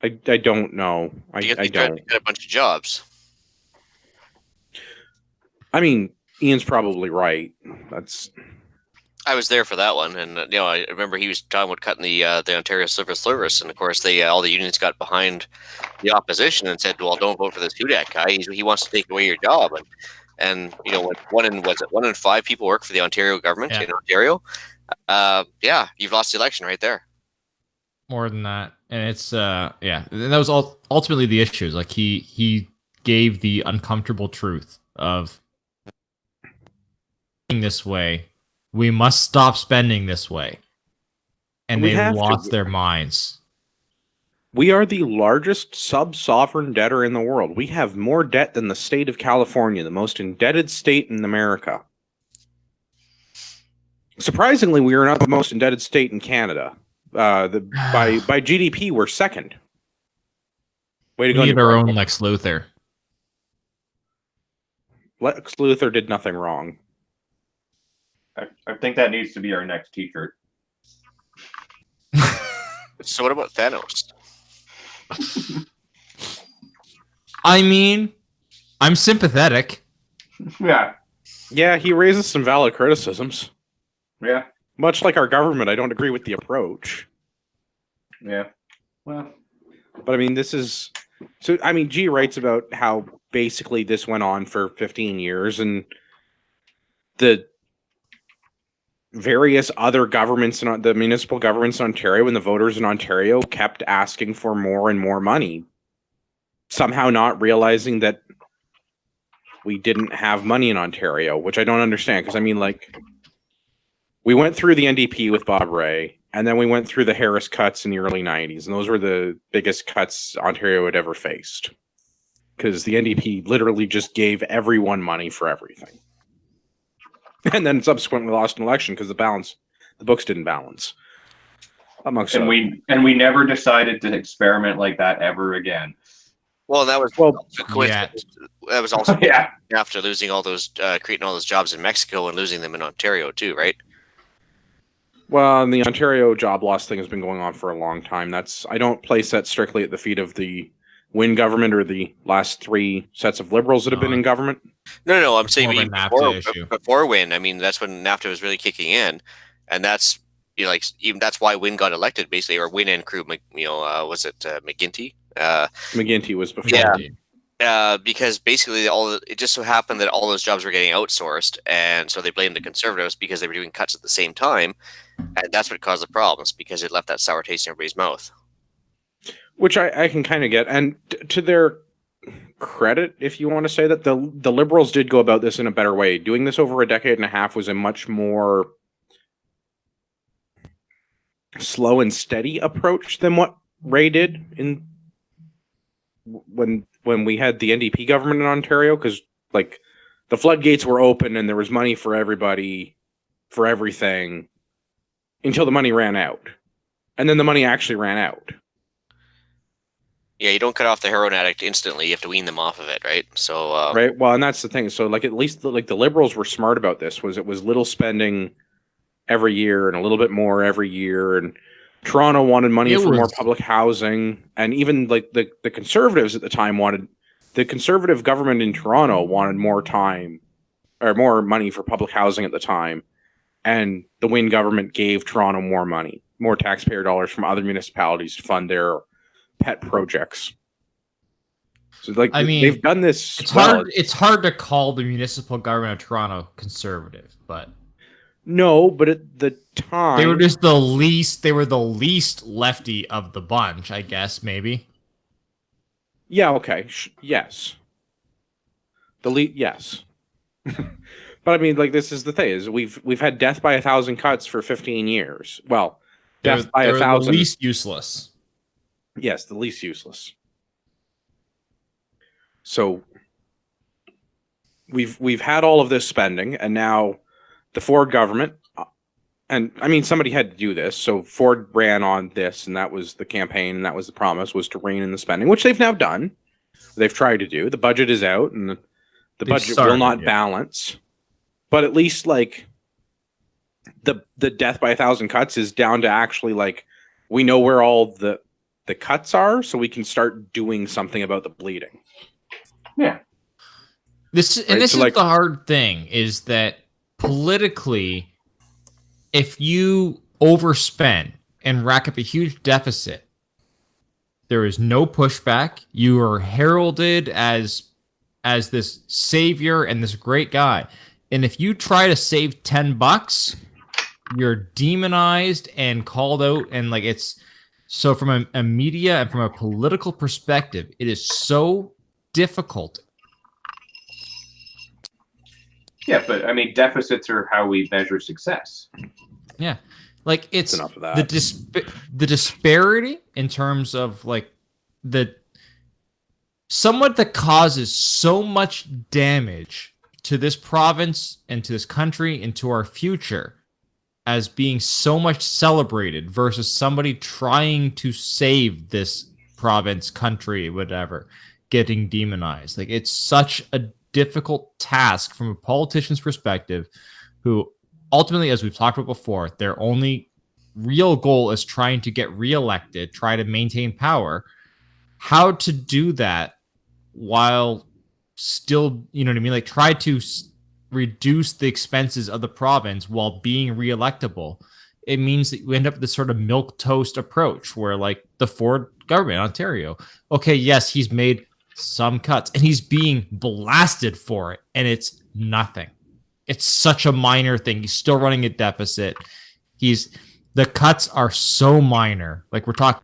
I don't know. I don't. Get a bunch of jobs. I mean, Ian's probably right. I was there for that one, and I remember he was talking about cutting the Ontario Civil Service, and of course, all the unions got behind the opposition and said, "Well, don't vote for this Hudak guy. He wants to take away your job." And one in 5 people work for the Ontario government in Ontario. You've lost the election right there. More than that, and it's and that was ultimately the issues. Like he gave the uncomfortable truth of this way. We must stop spending this way. And they lost their minds. We are the largest sub-sovereign debtor in the world. We have more debt than the state of California, the most indebted state in America. Surprisingly, we are not the most indebted state in Canada. By GDP, we're second. Way to go. We need our own Lex Luthor. Lex Luthor did nothing wrong. I think that needs to be our next t-shirt. So what about Thanos? I mean, I'm sympathetic. Yeah. Yeah, he raises some valid criticisms. Yeah. Much like our government, I don't agree with the approach. Yeah. Well. But I mean, G writes about how basically this went on for 15 years, and the various other governments, the municipal governments in Ontario and the voters in Ontario kept asking for more and more money, somehow not realizing that we didn't have money in Ontario, which I don't understand. Because I mean, like, we went through the NDP with Bob Rae, and then we went through the Harris cuts in the early 90s, and those were the biggest cuts Ontario had ever faced. Because the NDP literally just gave everyone money for everything. And then subsequently lost an election because the books didn't balance. And we never decided to experiment like that ever again. Well, that was Yeah. that was also Yeah. after losing all those, creating all those jobs in Mexico and losing them in Ontario too, right? Well, and the Ontario job loss thing has been going on for a long time. I don't place that strictly at the feet of the Wynne government or the last three sets of Liberals that have been in government. No. I'm saying More of a even NAFTA issue. before Wynne. I mean, that's when NAFTA was really kicking in, and that's like even that's why Wynne got elected basically, or Wynne and crew. Was it McGuinty? McGuinty was before. Yeah. Because basically it just so happened that all those jobs were getting outsourced, and so they blamed the Conservatives because they were doing cuts at the same time, and that's what caused the problems because it left that sour taste in everybody's mouth. Which I can kind of get, and to their credit, if you want to say that, the Liberals did go about this in a better way. Doing this over a decade and a half was a much more slow and steady approach than what Ray did when we had the NDP government in Ontario, because like the floodgates were open and there was money for everybody for everything until the money ran out, and then the money actually ran out. Yeah, you don't cut off the heroin addict instantly. You have to wean them off of it, right? So right. Well, and that's the thing. So like at least the Liberals were smart about this. It was little spending every year and a little bit more every year, and Toronto wanted money for more public housing, and even like the Conservatives at the time the Conservative government in Toronto wanted more time or more money for public housing at the time, and the Wynne government gave Toronto more money, more taxpayer dollars from other municipalities to fund their pet projects. So like I mean, they've done this. It's hard to call the municipal government of Toronto conservative, but no, but at the time they were just the least lefty of the bunch, I guess, maybe. Yeah, okay. Yes. Yes. But I mean, like, this is the thing, is we've had death by 1,000 cuts for 15 years. Well, death by 1,000. The least useless. Yes, the least useless. So we've had all of this spending, and now the Ford government, and I mean, somebody had to do this. So Ford ran on this, and that was the campaign, and that was the promise, was to rein in the spending, which they've now done. They've tried to do. The budget is out, and the budget will not balance. But at least, like, the death by 1,000 cuts is down to actually, like, we know where all the cuts are, so we can start doing something about the bleeding. Yeah. This is the hard thing, is that politically, if you overspend and rack up a huge deficit, there is no pushback. You are heralded as this savior and this great guy. And if you try to save $10, you're demonized and called out, and like it's so from a media and from a political perspective, it is so difficult. Yeah, but I mean, deficits are how we measure success. Yeah, like it's enough of that. The disparity in terms of like someone that causes so much damage to this province and to this country and to our future as being so much celebrated versus somebody trying to save this province, country, whatever, getting demonized. Like, it's such a difficult task from a politician's perspective, who ultimately, as we've talked about before, their only real goal is trying to get reelected, try to maintain power. How to do that while still, you know what I mean? Like, try to reduce the expenses of the province while being reelectable. It means that you end up with this sort of milquetoast approach where, like, the Ford government, Ontario, okay, yes, he's made some cuts and he's being blasted for it, and it's nothing. It's such a minor thing. He's still running a deficit. The cuts are so minor. Like, we're talking.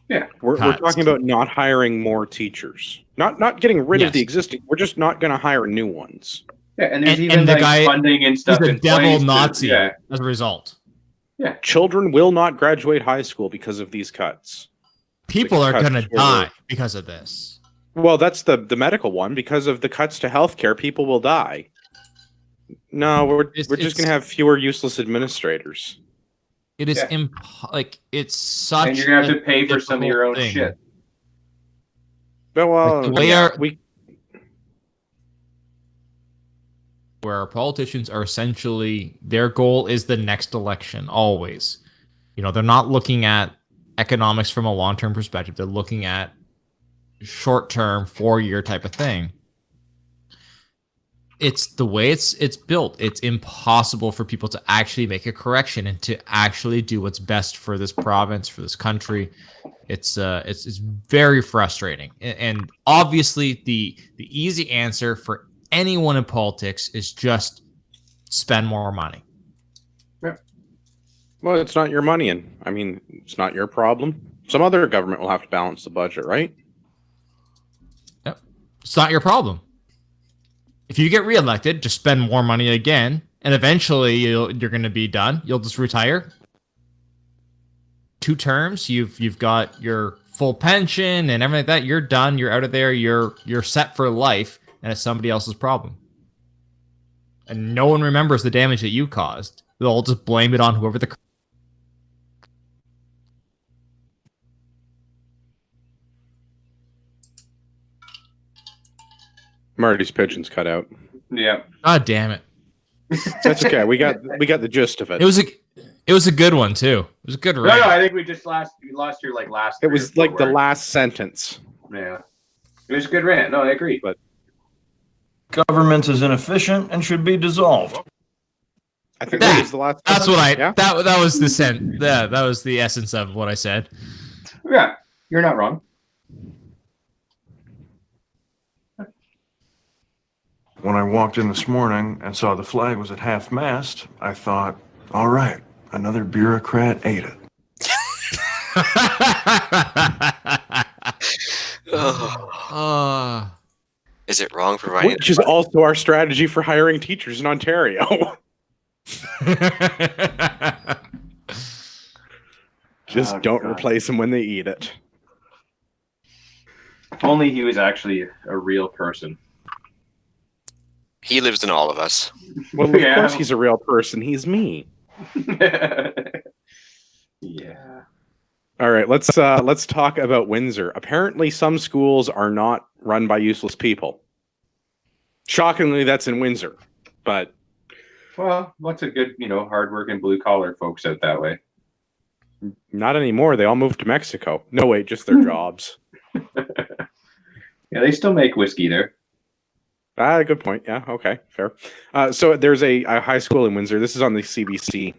Yeah, we're talking about not hiring more teachers, not getting rid of the existing. We're just not going to hire new ones. Yeah, and there's even the guy, funding and stuff. He's in a devil place Nazi as a result. Yeah, children will not graduate high school because of these cuts. People are going to die because of this. Well, that's the medical one. Because of the cuts to healthcare, people will die. No, we're just going to have fewer useless administrators. It is it's such. And you're going to have to pay for some of your own shit. But, well, Like, the way yeah, our- where our politicians are essentially, their goal is the next election always. They're not looking at economics from a long-term perspective. They're looking at short-term, 4-year type of thing. It's the way it's built. It's impossible for people to actually make a correction and to actually do what's best for this province, for this country. It's very frustrating. And obviously the easy answer for anyone in politics is just spend more money. well, it's not your money, and I mean, it's not your problem. Some other government will have to balance the budget, right? Yep. It's not your problem. If you get reelected, just spend more money again, and eventually you're going to be done. You'll just retire. 2 terms, you've got your full pension and everything like that. You're done. You're out of there. You're set for life, and it's somebody else's problem. And no one remembers the damage that you caused. They'll just blame it on whoever the. Marty's pigeons cut out. Yeah. God damn it! That's okay. We got the gist of it. It was a good one too. It was a good No, rant. I think we lost your last. It 3 or was 4 like the words. last sentence. Yeah. It was a good rant. No, I agree. But Government is inefficient and should be dissolved. I think that was the last. That's what I. Yeah. That was the that was the essence of what I said. Yeah, you're not wrong. When I walked in this morning and saw the flag was at half-mast, I thought, all right, another bureaucrat ate it. Is it wrong providing? Which is also our strategy for hiring teachers in Ontario. Just Oh, don't God. replace them when they eat it. If only he was actually a real person. He lives in all of us. Well, of Yeah. course he's a real person. He's me. Yeah. All right, let's talk about Windsor. Apparently, some schools are not run by useless people. Shockingly, that's in Windsor, but Well, lots of good, hardworking blue collar folks out that way. not anymore. They all moved to Mexico. No, wait, just their jobs. Yeah, they still make whiskey there. Good point. Yeah, okay, fair. So there's a high school in Windsor. This is on the CBC.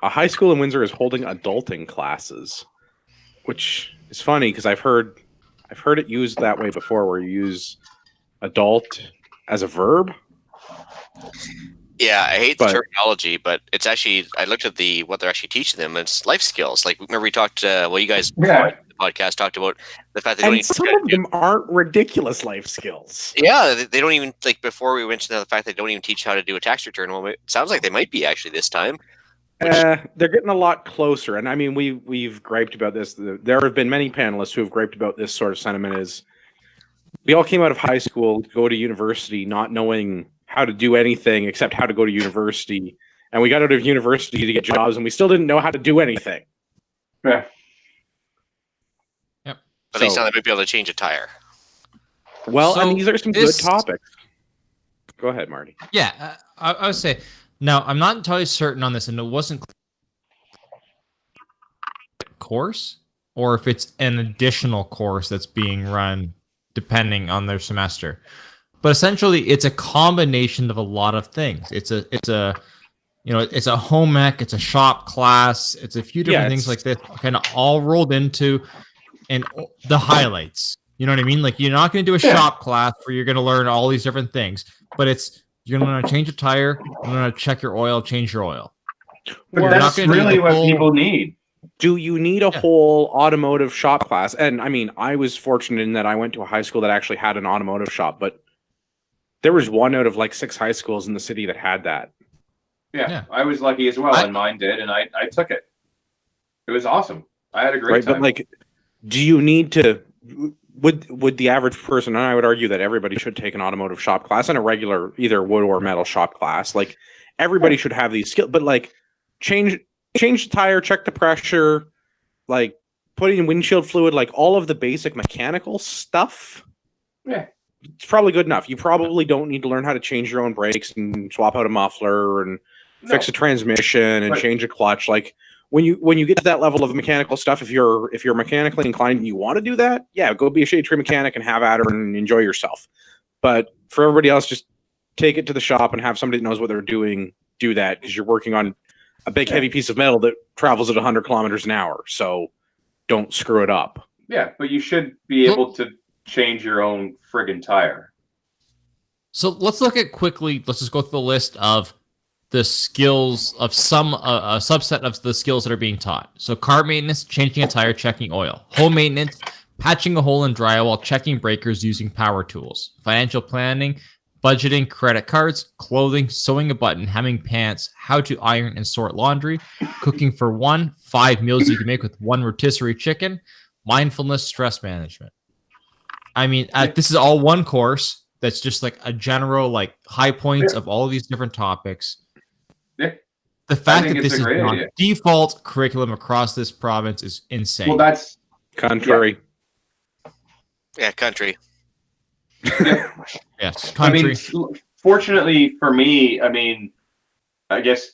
A high school in Windsor is holding adulting classes, which is funny because I've heard it used that way before, where you use adult as a verb. Yeah, I hate the But- terminology, but it's actually, I looked at what they're actually teaching them. It's life skills. Like, remember we talked, you guys Yeah. before the podcast talked about the fact that they don't And even some of them aren't ridiculous life skills. yeah, they don't even, like, before we mentioned the fact they don't even teach how to do a tax return. Well, it sounds like they might be actually this time. They're getting a lot closer, and I mean, we've griped about this. There have been many panelists who have griped about this sort of sentiment. Is we all came out of high school, go to university, not knowing how to do anything except how to go to university, and we got out of university to get jobs, and we still didn't know how to do anything. Yeah. But they sound like they might be able to change a tire. Well, So and these are some this- good topics. Go ahead, Marty. Yeah, I would say. Now, I'm not entirely certain on this, and it wasn't course, or if it's an additional course that's being run depending on their semester. But essentially, it's a combination of a lot of things. It's a home ec, it's a shop class, it's a few different things like this, kind of all rolled into, and the highlights. You know what I mean? Like, you're not going to do a shop class where you're going to learn all these different things, but you're going to change a tire, you're going to check your oil, change your oil. But You're not that's gonna do really the what whole- people need. Do you need a whole automotive shop class? And I mean, I was fortunate in that I went to a high school that actually had an automotive shop, but there was one out of like 6 high schools in the city that had that. Yeah, I was lucky as well, and mine did, and I took it. It was awesome. I had a great Right, time. but like, do you need to? Would the average person? And I would argue that everybody should take an automotive shop class and a regular either wood or metal shop class. Like, everybody should have these skills, but like, change the tire, check the pressure, like putting in windshield fluid, like all of the basic mechanical stuff. Yeah. It's probably good enough. You probably don't need to learn how to change your own brakes and swap out a muffler and fix a transmission and change a clutch. Like when you get to that level of mechanical stuff, if you're mechanically inclined and you want to do that, yeah, go be a shade tree mechanic and have at her and enjoy yourself. But for everybody else, just take it to the shop and have somebody that knows what they're doing do that, because you're working on a big heavy piece of metal that travels at 100 kilometers an hour. So don't screw it up. Yeah, but you should be able to change your own friggin' tire. So let's look at quickly. Let's just go through the list of the skills of some a subset of the skills that are being taught. So car maintenance, changing a tire, checking oil. Home maintenance, patching a hole in drywall, checking breakers using power tools. Financial planning, budgeting, credit cards, clothing, sewing a button, hemming pants, how to iron and sort laundry, cooking for 5 meals you can make with 1 rotisserie chicken, mindfulness, stress management. I mean, this is all one course that's just like a general, like, high points of all of these different topics. Yeah. The fact that this is not default curriculum across this province is insane. Well, that's contrary. Yeah, country. Yeah. Yes, country. I mean, fortunately for me, I mean, I guess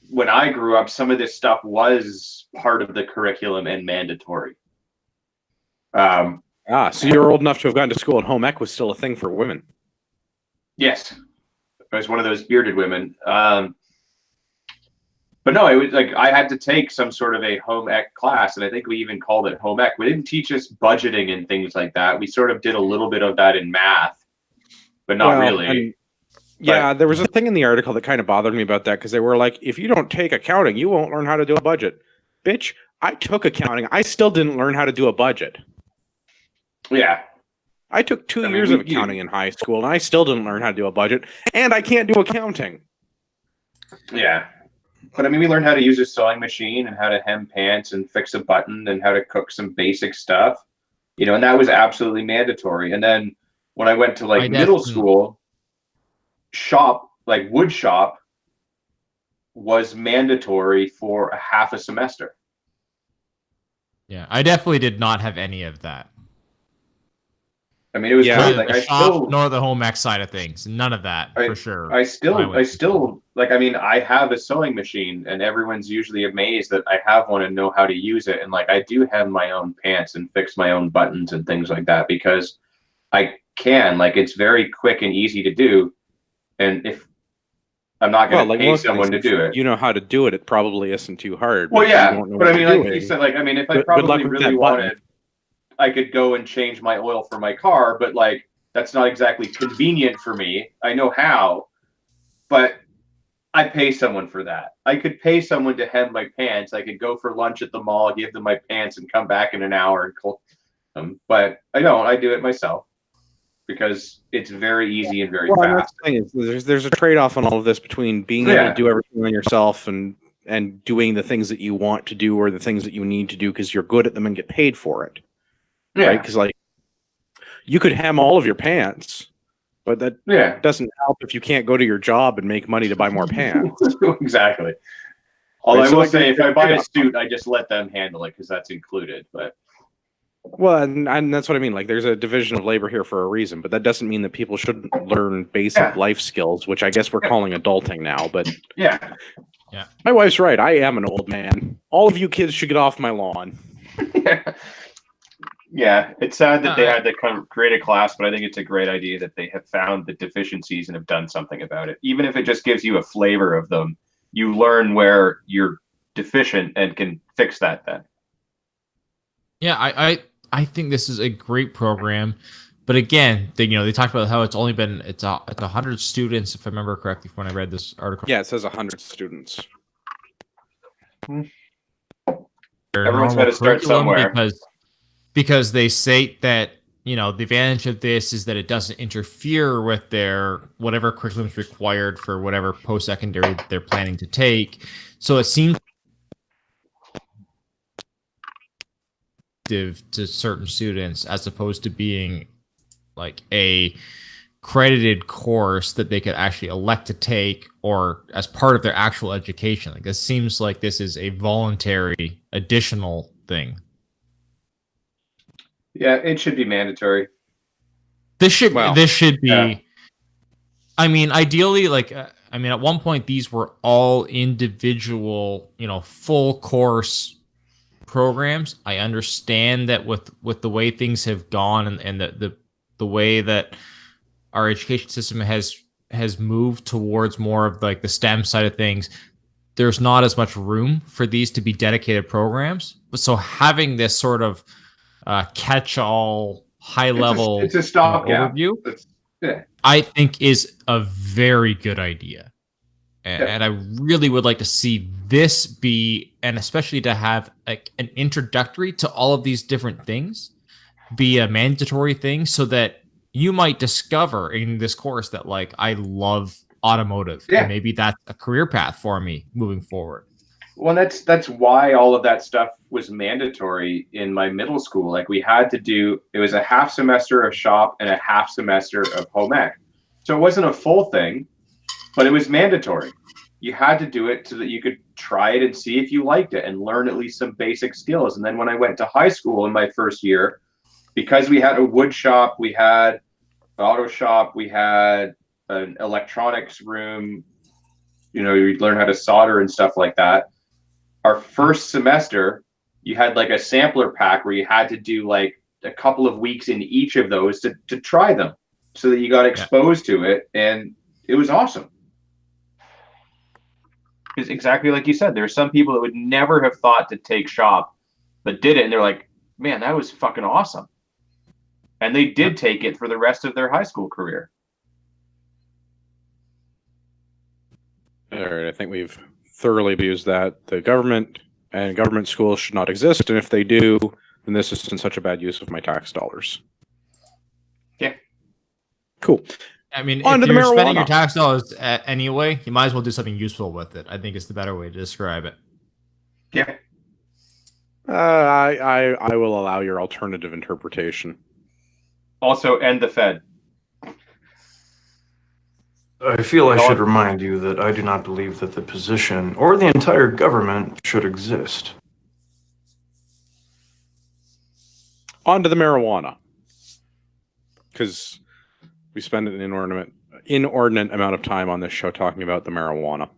when I grew up, some of this stuff was part of the curriculum and mandatory. So you're old enough to have gone to school and home ec was still a thing for women. Yes. I was one of those bearded women. But no, it was like I had to take some sort of a home ec class, and I think we even called it home ec. We didn't teach us budgeting and things like that. We sort of did a little bit of that in math, but not really. Yeah, there was a thing in the article that kind of bothered me about that, because they were like, if you don't take accounting, you won't learn how to do a budget. Bitch, I took accounting. I still didn't learn how to do a budget. Yeah. I took 2 years of accounting in high school, and I still didn't learn how to do a budget, and I can't do accounting. Yeah. But I mean, we learned how to use a sewing machine and how to hem pants and fix a button and how to cook some basic stuff, you know, and that was absolutely mandatory. And then when I went to like middle school, wood shop was mandatory for a half a semester. Yeah, I definitely did not have any of that. I mean, it was like the shop, nor the home ec side of things. None of that, for sure. I still like. I mean, I have a sewing machine, and everyone's usually amazed that I have one and know how to use it. And like, I do have my own pants and fix my own buttons and things like that because I can. Like, it's very quick and easy to do. And if I'm not going to pay someone to do it, you know how to do it. It probably isn't too hard. Well, yeah, but I mean, like you said, like I mean, if I probably really wanted. I could go and change my oil for my car, but like that's not exactly convenient for me. I know how, but I pay someone for that. I could pay someone to hem my pants. I could go for lunch at the mall, give them my pants, and come back in an hour and close them. But I don't. I do it myself because it's very easy and very fast. The thing is, there's a trade-off on all of this between being able to do everything on yourself and doing the things that you want to do or the things that you need to do because you're good at them and get paid for it. Yeah. Right? Because like you could hem all of your pants, but that doesn't help if you can't go to your job and make money to buy more pants. Exactly. Although I will say, if I buy a suit, I just let them handle it because that's included. But well, and that's what I mean. Like, there's a division of labor here for a reason, but that doesn't mean that people shouldn't learn basic life skills, which I guess we're calling adulting now. But yeah, my wife's right. I am an old man. All of you kids should get off my lawn. Yeah, it's sad that they had to create a class, but I think it's a great idea that they have found the deficiencies and have done something about it. Even if it just gives you a flavor of them, you learn where you're deficient and can fix that then. Yeah, I think this is a great program, but again, they talked about how it's 100 students, if I remember correctly, when I read this article. Yeah, it says 100 students. Everyone's got to start somewhere. Because they say that, the advantage of this is that it doesn't interfere with their whatever curriculum is required for whatever post-secondary they're planning to take. So it seems to certain students as opposed to being like a credited course that they could actually elect to take or as part of their actual education. Like, this seems like this is a voluntary additional thing. Yeah, it should be mandatory. This should be. Yeah. I mean, ideally, like, at one point, these were all individual, full course programs. I understand that with the way things have gone and the way that our education system has moved towards more of like the STEM side of things, there's not as much room for these to be dedicated programs. So having this sort of catch-all, high-level it's a stopgap. overview, Yeah. I think is a very good idea. And I really would like to see this be, and especially to have like an introductory to all of these different things, be a mandatory thing, so that you might discover in this course that like I love automotive, and maybe that's a career path for me moving forward. Well, that's why all of that stuff was mandatory in my middle school. Like we had to do, it was a half semester of shop and a half semester of home ec. So it wasn't a full thing, but it was mandatory. You had to do it so that you could try it and see if you liked it and learn at least some basic skills. And then when I went to high school in my first year, because we had a wood shop, we had an auto shop, we had an electronics room, you learn how to solder and stuff like that. Our first semester, you had like a sampler pack where you had to do like a couple of weeks in each of those to try them, so that you got exposed to it, and it was awesome. Because exactly like you said, there are some people that would never have thought to take shop, but did it, and they're like, man, that was fucking awesome. And they did take it for the rest of their high school career. All right, I think we've thoroughly abused that. The government and government schools should not exist, and if they do, then this isn't such a bad use of my tax dollars. Yeah. Cool. I mean, On if to the you're spending marijuana. your tax dollars anyway, you might as well do something useful with it. I think it's the better way to describe it. Yeah. I will allow your alternative interpretation. Also, end the Fed. I feel I should remind you that I do not believe that the position or the entire government should exist. On to the marijuana. Because we spend an inordinate amount of time on this show talking about the marijuana.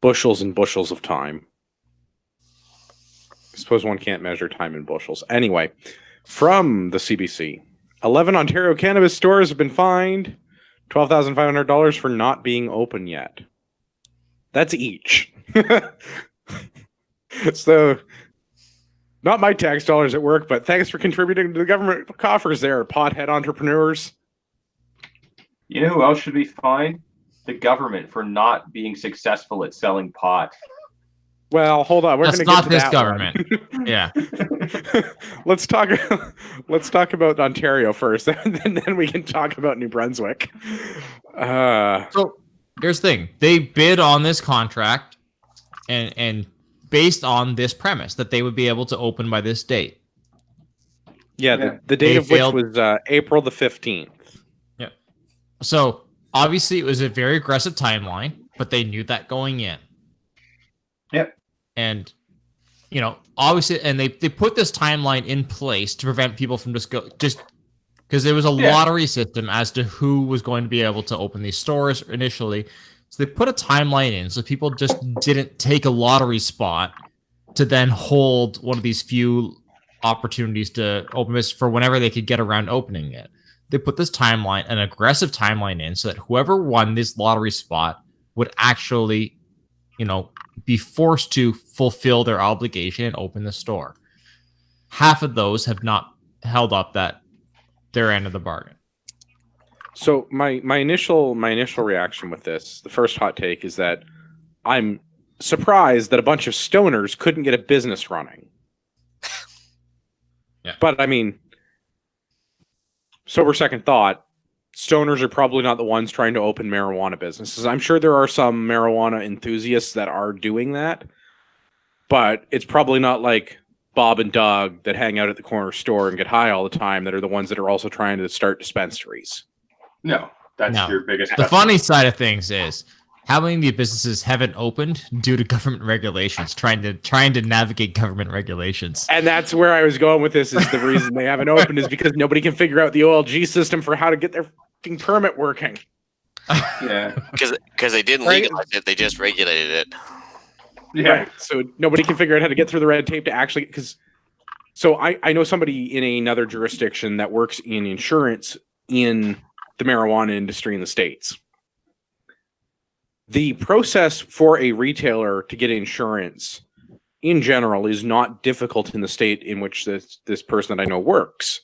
Bushels and bushels of time. I suppose one can't measure time in bushels. Anyway, from the CBC, 11 Ontario cannabis stores have been fined $12,500 for not being open yet. That's each. So, not my tax dollars at work, but thanks for contributing to the government coffers there, pothead entrepreneurs. You know who else should be fined? The government, for not being successful at selling pot. Well, hold on. That's not this government. Yeah. Let's talk about Ontario first, and then we can talk about New Brunswick. So here's the thing: they bid on this contract, and based on this premise that they would be able to open by this date. Yeah, the date of which was April the 15th. Yeah. So obviously it was a very aggressive timeline, but they knew that going in. Yep. And obviously, and they put this timeline in place to prevent people from just because there was a lottery system as to who was going to be able to open these stores initially. So they put a timeline in so people just didn't take a lottery spot to then hold one of these few opportunities to open this for whenever they could get around opening it. They put this timeline, an aggressive timeline in, so that whoever won this lottery spot would actually, be forced to fulfill their obligation and open the store. Half of those have not held up their end of the bargain. So my initial reaction with this, the first hot take, is that I'm surprised that a bunch of stoners couldn't get a business running. Yeah. But I mean, sober second thought, stoners are probably not the ones trying to open marijuana businesses. I'm sure there are some marijuana enthusiasts that are doing that, but it's probably not like Bob and Doug that hang out at the corner store and get high all the time that are the ones that are also trying to start dispensaries. No, that's your biggest. The funny side of things is how many of the businesses haven't opened due to government regulations, trying to navigate government regulations? And that's where I was going with this. Is the reason they haven't opened is because nobody can figure out the OLG system for how to get their fucking permit working. Yeah. Because they didn't Right. legalize it, they just regulated it. Yeah. Right. So nobody can figure out how to get through the red tape to actually, because so I know somebody in another jurisdiction that works in insurance in the marijuana industry in the States. The process for a retailer to get insurance in general is not difficult in the state in which this person that I know works.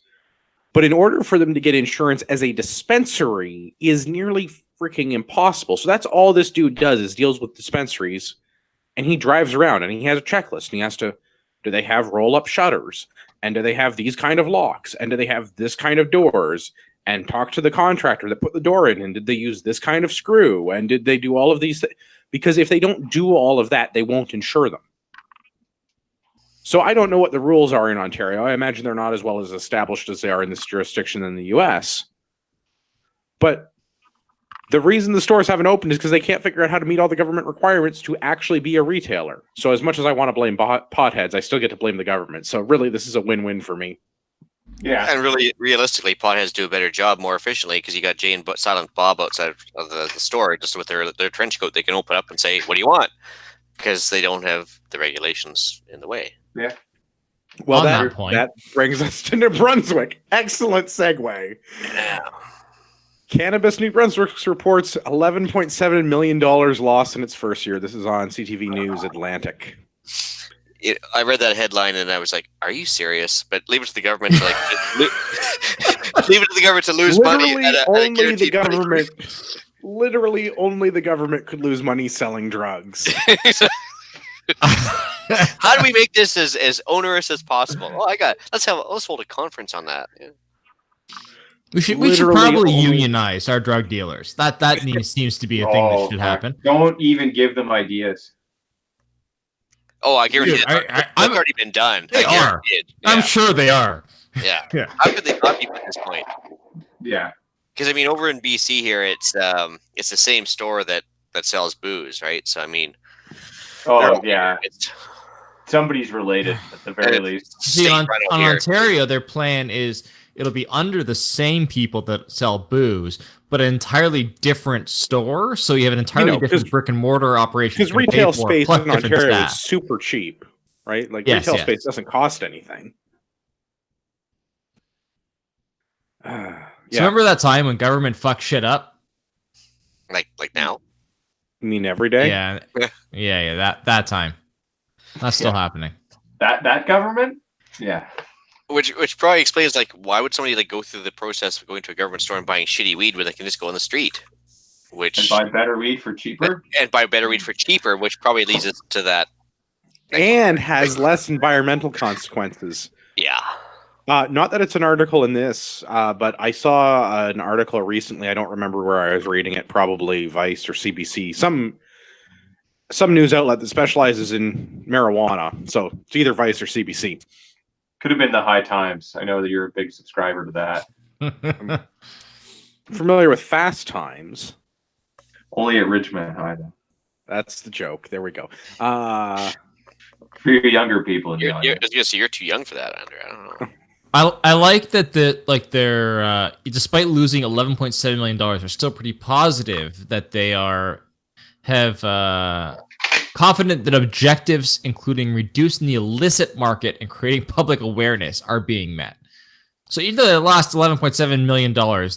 But in order for them to get insurance as a dispensary is nearly freaking impossible. So that's all this dude does is deals with dispensaries, and he drives around and he has a checklist and he has to, do they have roll-up shutters? And do they have these kind of locks? And do they have this kind of doors? And talk to the contractor that put the door in, and did they use this kind of screw? And did they do all of these because if they don't do all of that, they won't insure them. So I don't know what the rules are in Ontario. I imagine they're not as well as established as they are in this jurisdiction in the US. But the reason the stores haven't opened is because they can't figure out how to meet all the government requirements to actually be a retailer. So as much as I want to blame potheads, I still get to blame the government. So really, this is a win-win for me. Yeah. And really, realistically, potheads do a better job more efficiently because you got Jay and Silent Bob outside of the store just with their trench coat. They can open up and say, "What do you want?" Because they don't have the regulations in the way. Yeah. Well, On that that point. brings us to New Brunswick. Excellent segue. Yeah. Cannabis New Brunswick reports $11.7 million lost in its first year. This is on CTV News Atlantic. I read that headline and I was like, "Are you serious?" But leave it to the government to leave it to the government to lose money. Literally, only the government could lose money selling drugs. How do we make this as onerous as possible? Oh, let's hold a conference on that. Yeah. We should Literally probably only- unionize our drug dealers. That seems to be a thing that should happen. Don't even give them ideas. Oh, I guarantee Dude, it's already been done. They I are. guarantee it. I'm Yeah. sure they are. Yeah. Yeah. How could they not be at this point? Yeah. Because I mean, over in BC here, it's the same store that sells booze, right? So I mean, Oh, yeah. it's Somebody's related at the very least. See, state on right out here. Ontario, their plan is it'll be under the same people that sell booze, but an entirely different store. So you have an entirely different brick and mortar operation. Because you're gonna pay retail for, space plus in different Ontario staff. is super cheap, right? Like Yes, retail yes. space doesn't cost anything. So remember that time when government fucked shit up? like now. You mean every day? Yeah, yeah. That time, that's still happening. That government? Yeah. Which probably explains like why would somebody like go through the process of going to a government store and buying shitty weed when they can just go on the street, which And buy better weed for cheaper? and buy better weed for cheaper, which probably leads us to that. And has less environmental consequences. Yeah. Not that it's an article in this, but I saw an article recently. I don't remember where I was reading it. Probably Vice or CBC. Some news outlet that specializes in marijuana. So it's either Vice or CBC. Could have been the High Times. I know that you're a big subscriber to that. Familiar with Fast Times? Only at Richmond High, though. That's the joke. There we go. For your younger people in the I audience. was gonna say you're too young for that, Andrew. I don't know. I like that they're despite losing $11.7 million, they're still pretty positive that they have confident that objectives, including reducing the illicit market and creating public awareness, are being met. So even though they lost $11.7 million,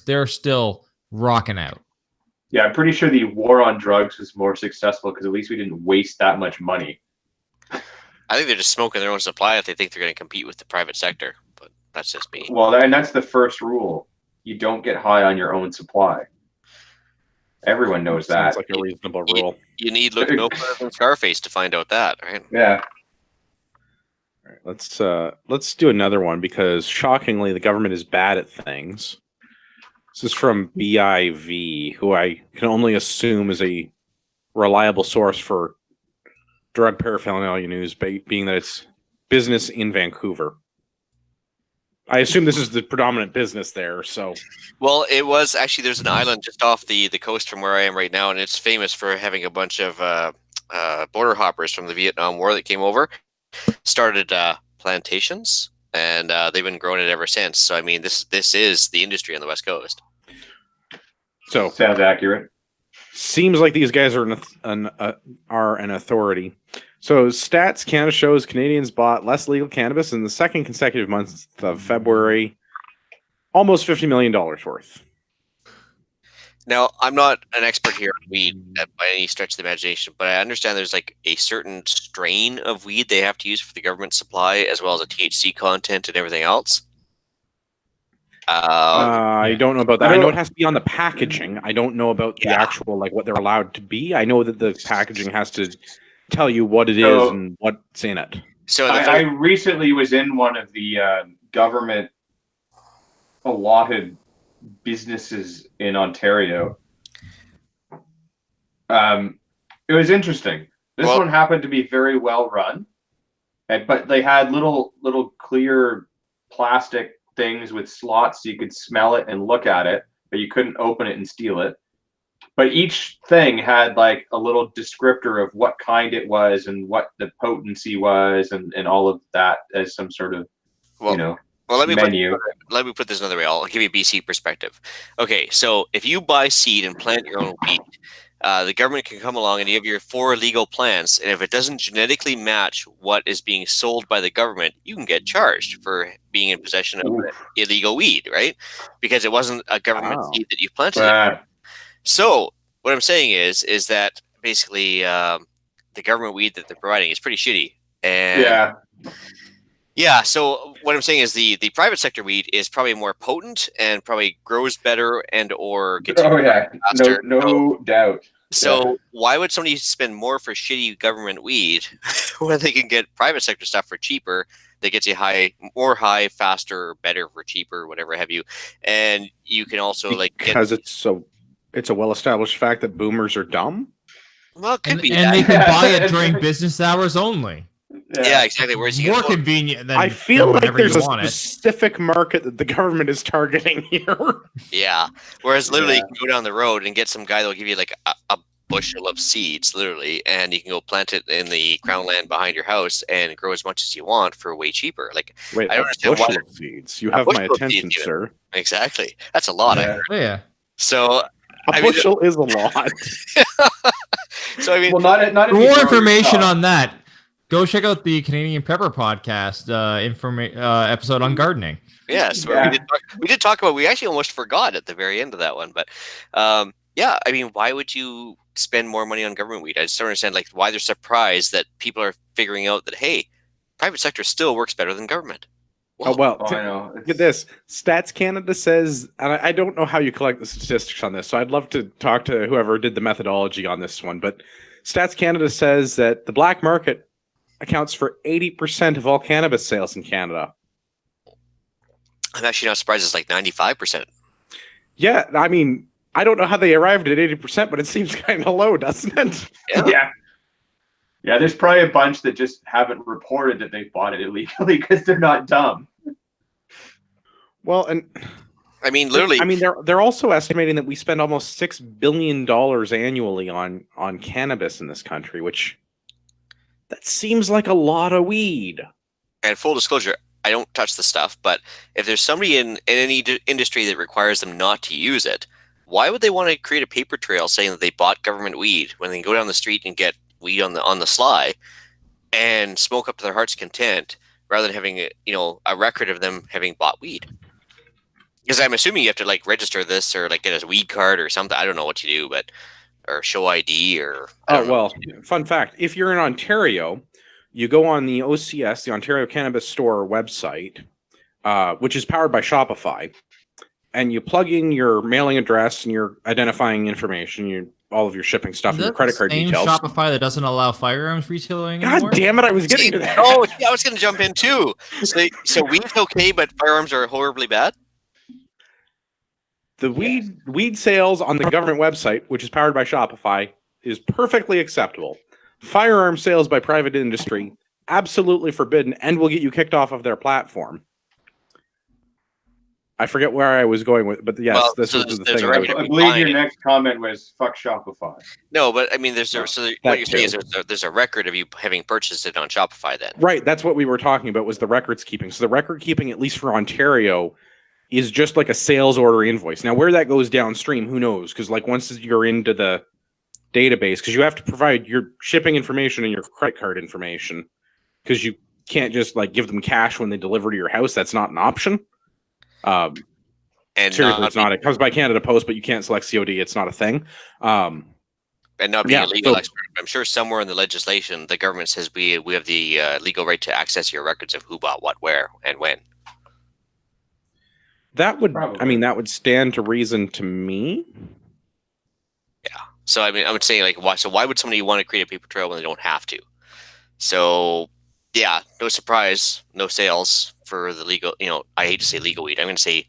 they're still rocking out. Yeah, I'm pretty sure the war on drugs was more successful because at least we didn't waste that much money. I think they're just smoking their own supply if they think they're going to compete with the private sector. But that's just me. Well, and that's the first rule. You don't get high on your own supply. Everyone knows that. Sounds like a reasonable rule. You need look no further than Scarface to find out that, right? Yeah. All right, let's do another one because shockingly, the government is bad at things. This is from BIV, who I can only assume is a reliable source for drug paraphernalia news, being that it's business in Vancouver. I assume this is the predominant business there. So, Well, it was actually there's an island just off the coast from where I am right now, and it's famous for having a bunch of border hoppers from the Vietnam War that came over, started plantations, and they've been growing it ever since. So I mean, this is the industry on the West Coast. so Sounds accurate. seems like these guys are an authority. So Stats Canada shows Canadians bought less legal cannabis in the second consecutive month of February, almost $50 million worth. Now, I'm not an expert here on weed by any stretch of the imagination, but I understand there's like a certain strain of weed they have to use for the government supply, as well as a THC content and everything else. I don't know about that. I I know don't- it has to be on the packaging. I don't know about the Yeah. actual, like what they're allowed to be. I know that the packaging has to tell you what it is So- and what's in it. So the I recently was in one of the government allotted businesses in Ontario. It was interesting. This Well- one happened to be very well run, but they had little clear plastic things with slots so you could smell it and look at it, but you couldn't open it and steal it. But each thing had like a little descriptor of what kind it was and what the potency was, and all of that as some sort of well, you know well, let me menu. put this another way. I'll give you a BC perspective. Okay, so if you buy seed and plant your own weed, the government can come along and you have your 4 legal plants, and if it doesn't genetically match what is being sold by the government, you can get charged for being in possession of illegal weed, right? Because it wasn't a government Wow. seed that you planted. Uh, So what I'm saying is that basically the government weed that they're providing is pretty shitty. And yeah, yeah, so what I'm saying is the private sector weed is probably more potent and probably grows better and or gets oh yeah, faster. no doubt. So why would somebody spend more for shitty government weed when they can get private sector stuff for cheaper that gets you more high, faster, better for cheaper, whatever have you, and you can also like get, Because it's a well-established fact that boomers are dumb. well, it could And, be and that. they can buy it during business hours only. Yeah, exactly. Whereas you More can go, convenient than I feel like whenever there's you a want it. specific market that the government is targeting here. yeah. Whereas literally Yeah. you can go down the road and get some guy that'll give you like a bushel of seeds, literally, and you can go plant it in the crown land behind your house and grow as much as you want for way cheaper. Like Wait, I don't a understand why bushel of seeds. You a have my bushel of attention, seeds, sir. exactly. That's a lot. I Yeah. heard. Oh, yeah. So A I mean, bushel is a lot. so I mean, Well, not if For you more grow information yourself. on that, go check out the Canadian Pepper podcast episode on gardening. yes, Yeah. we did talk about. We actually almost forgot at the very end of that one, but yeah, I mean, why would you spend more money on government weed? I just don't understand like why they're surprised that people are figuring out that hey, private sector still works better than government. Oh, well, Oh, I know. look at this. Stats Canada says, and I don't know how you collect the statistics on this, so I'd love to talk to whoever did the methodology on this one. But Stats Canada says that the black market accounts for 80% of all cannabis sales in Canada. I'm actually not surprised. It's like 95%. Yeah, I mean, I don't know how they arrived at 80%, but it seems kind of low, doesn't it? Yeah. Yeah, there's probably a bunch that just haven't reported that they bought it illegally because they're not dumb. Well, and I mean, literally, I mean, they're also estimating that we spend almost $6 billion annually on cannabis in this country, which that seems like a lot of weed. and full disclosure, I don't touch the stuff, but if there's somebody in any industry that requires them not to use it, why would they want to create a paper trail saying that they bought government weed when they can go down the street and get weed on the sly and smoke up to their heart's content rather than having a record of them having bought weed? Because I'm assuming you have to like register this or like get a weed card or something. I don't know what you do, but or show ID or I Oh, don't know well, what you do. fun fact. If you're in Ontario, you go on the OCS, the Ontario Cannabis Store website, which is powered by Shopify, and you plug in your mailing address and your identifying information, all of your shipping stuff, Is and your that credit the card same details. Shopify that doesn't allow firearms retailing God anymore? damn it, I was getting to that. Oh, yeah, I was going to jump in too. So weed's okay, but firearms are horribly bad. The weed sales on the government website, which is powered by Shopify, is perfectly acceptable. Firearm sales by private industry, absolutely forbidden and will get you kicked off of their platform. I forget where I was going with, but yes, Well, this so was there's- the there's thing. a I record- was- I believe your Fine. next comment was "fuck Shopify." No, but I mean, there's No, so that what you're saying is too. there's a record of you having purchased it on Shopify. Then Right, that's what we were talking about was the records keeping. So the record keeping, at least for Ontario, is just like a sales order invoice. Now, where that goes downstream, who knows? Because like once you're into the database, because you have to provide your shipping information and your credit card information, because you can't just like give them cash when they deliver to your house. That's not an option. and Seriously, not it's not. It comes by Canada Post, but you can't select COD. It's not a thing. and not being yeah, a legal so- expert. I'm sure somewhere in the legislation, the government says we have the legal right to access your records of who bought what, where, and when. That would, I Probably. mean, that would stand to reason to me. So I mean, I would say like, why? So why would somebody want to create a paper trail when they don't have to? So yeah, no surprise, no sales for the legal. I hate to say legal weed. I'm going to say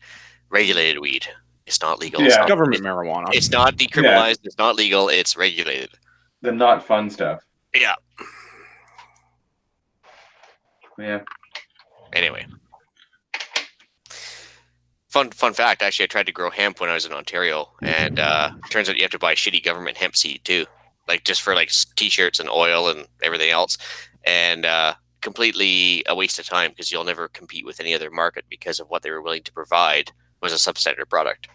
regulated weed. It's not legal. Yeah. It's not, Government marijuana. it's not decriminalized. It's not legal. It's regulated. The not fun stuff. Yeah. Yeah. Anyway, fun fact. Actually, I tried to grow hemp when I was in Ontario, and turns out you have to buy shitty government hemp seed too, like just for like t-shirts and oil and everything else, and completely a waste of time because you'll never compete with any other market because of what they were willing to provide was a substandard product.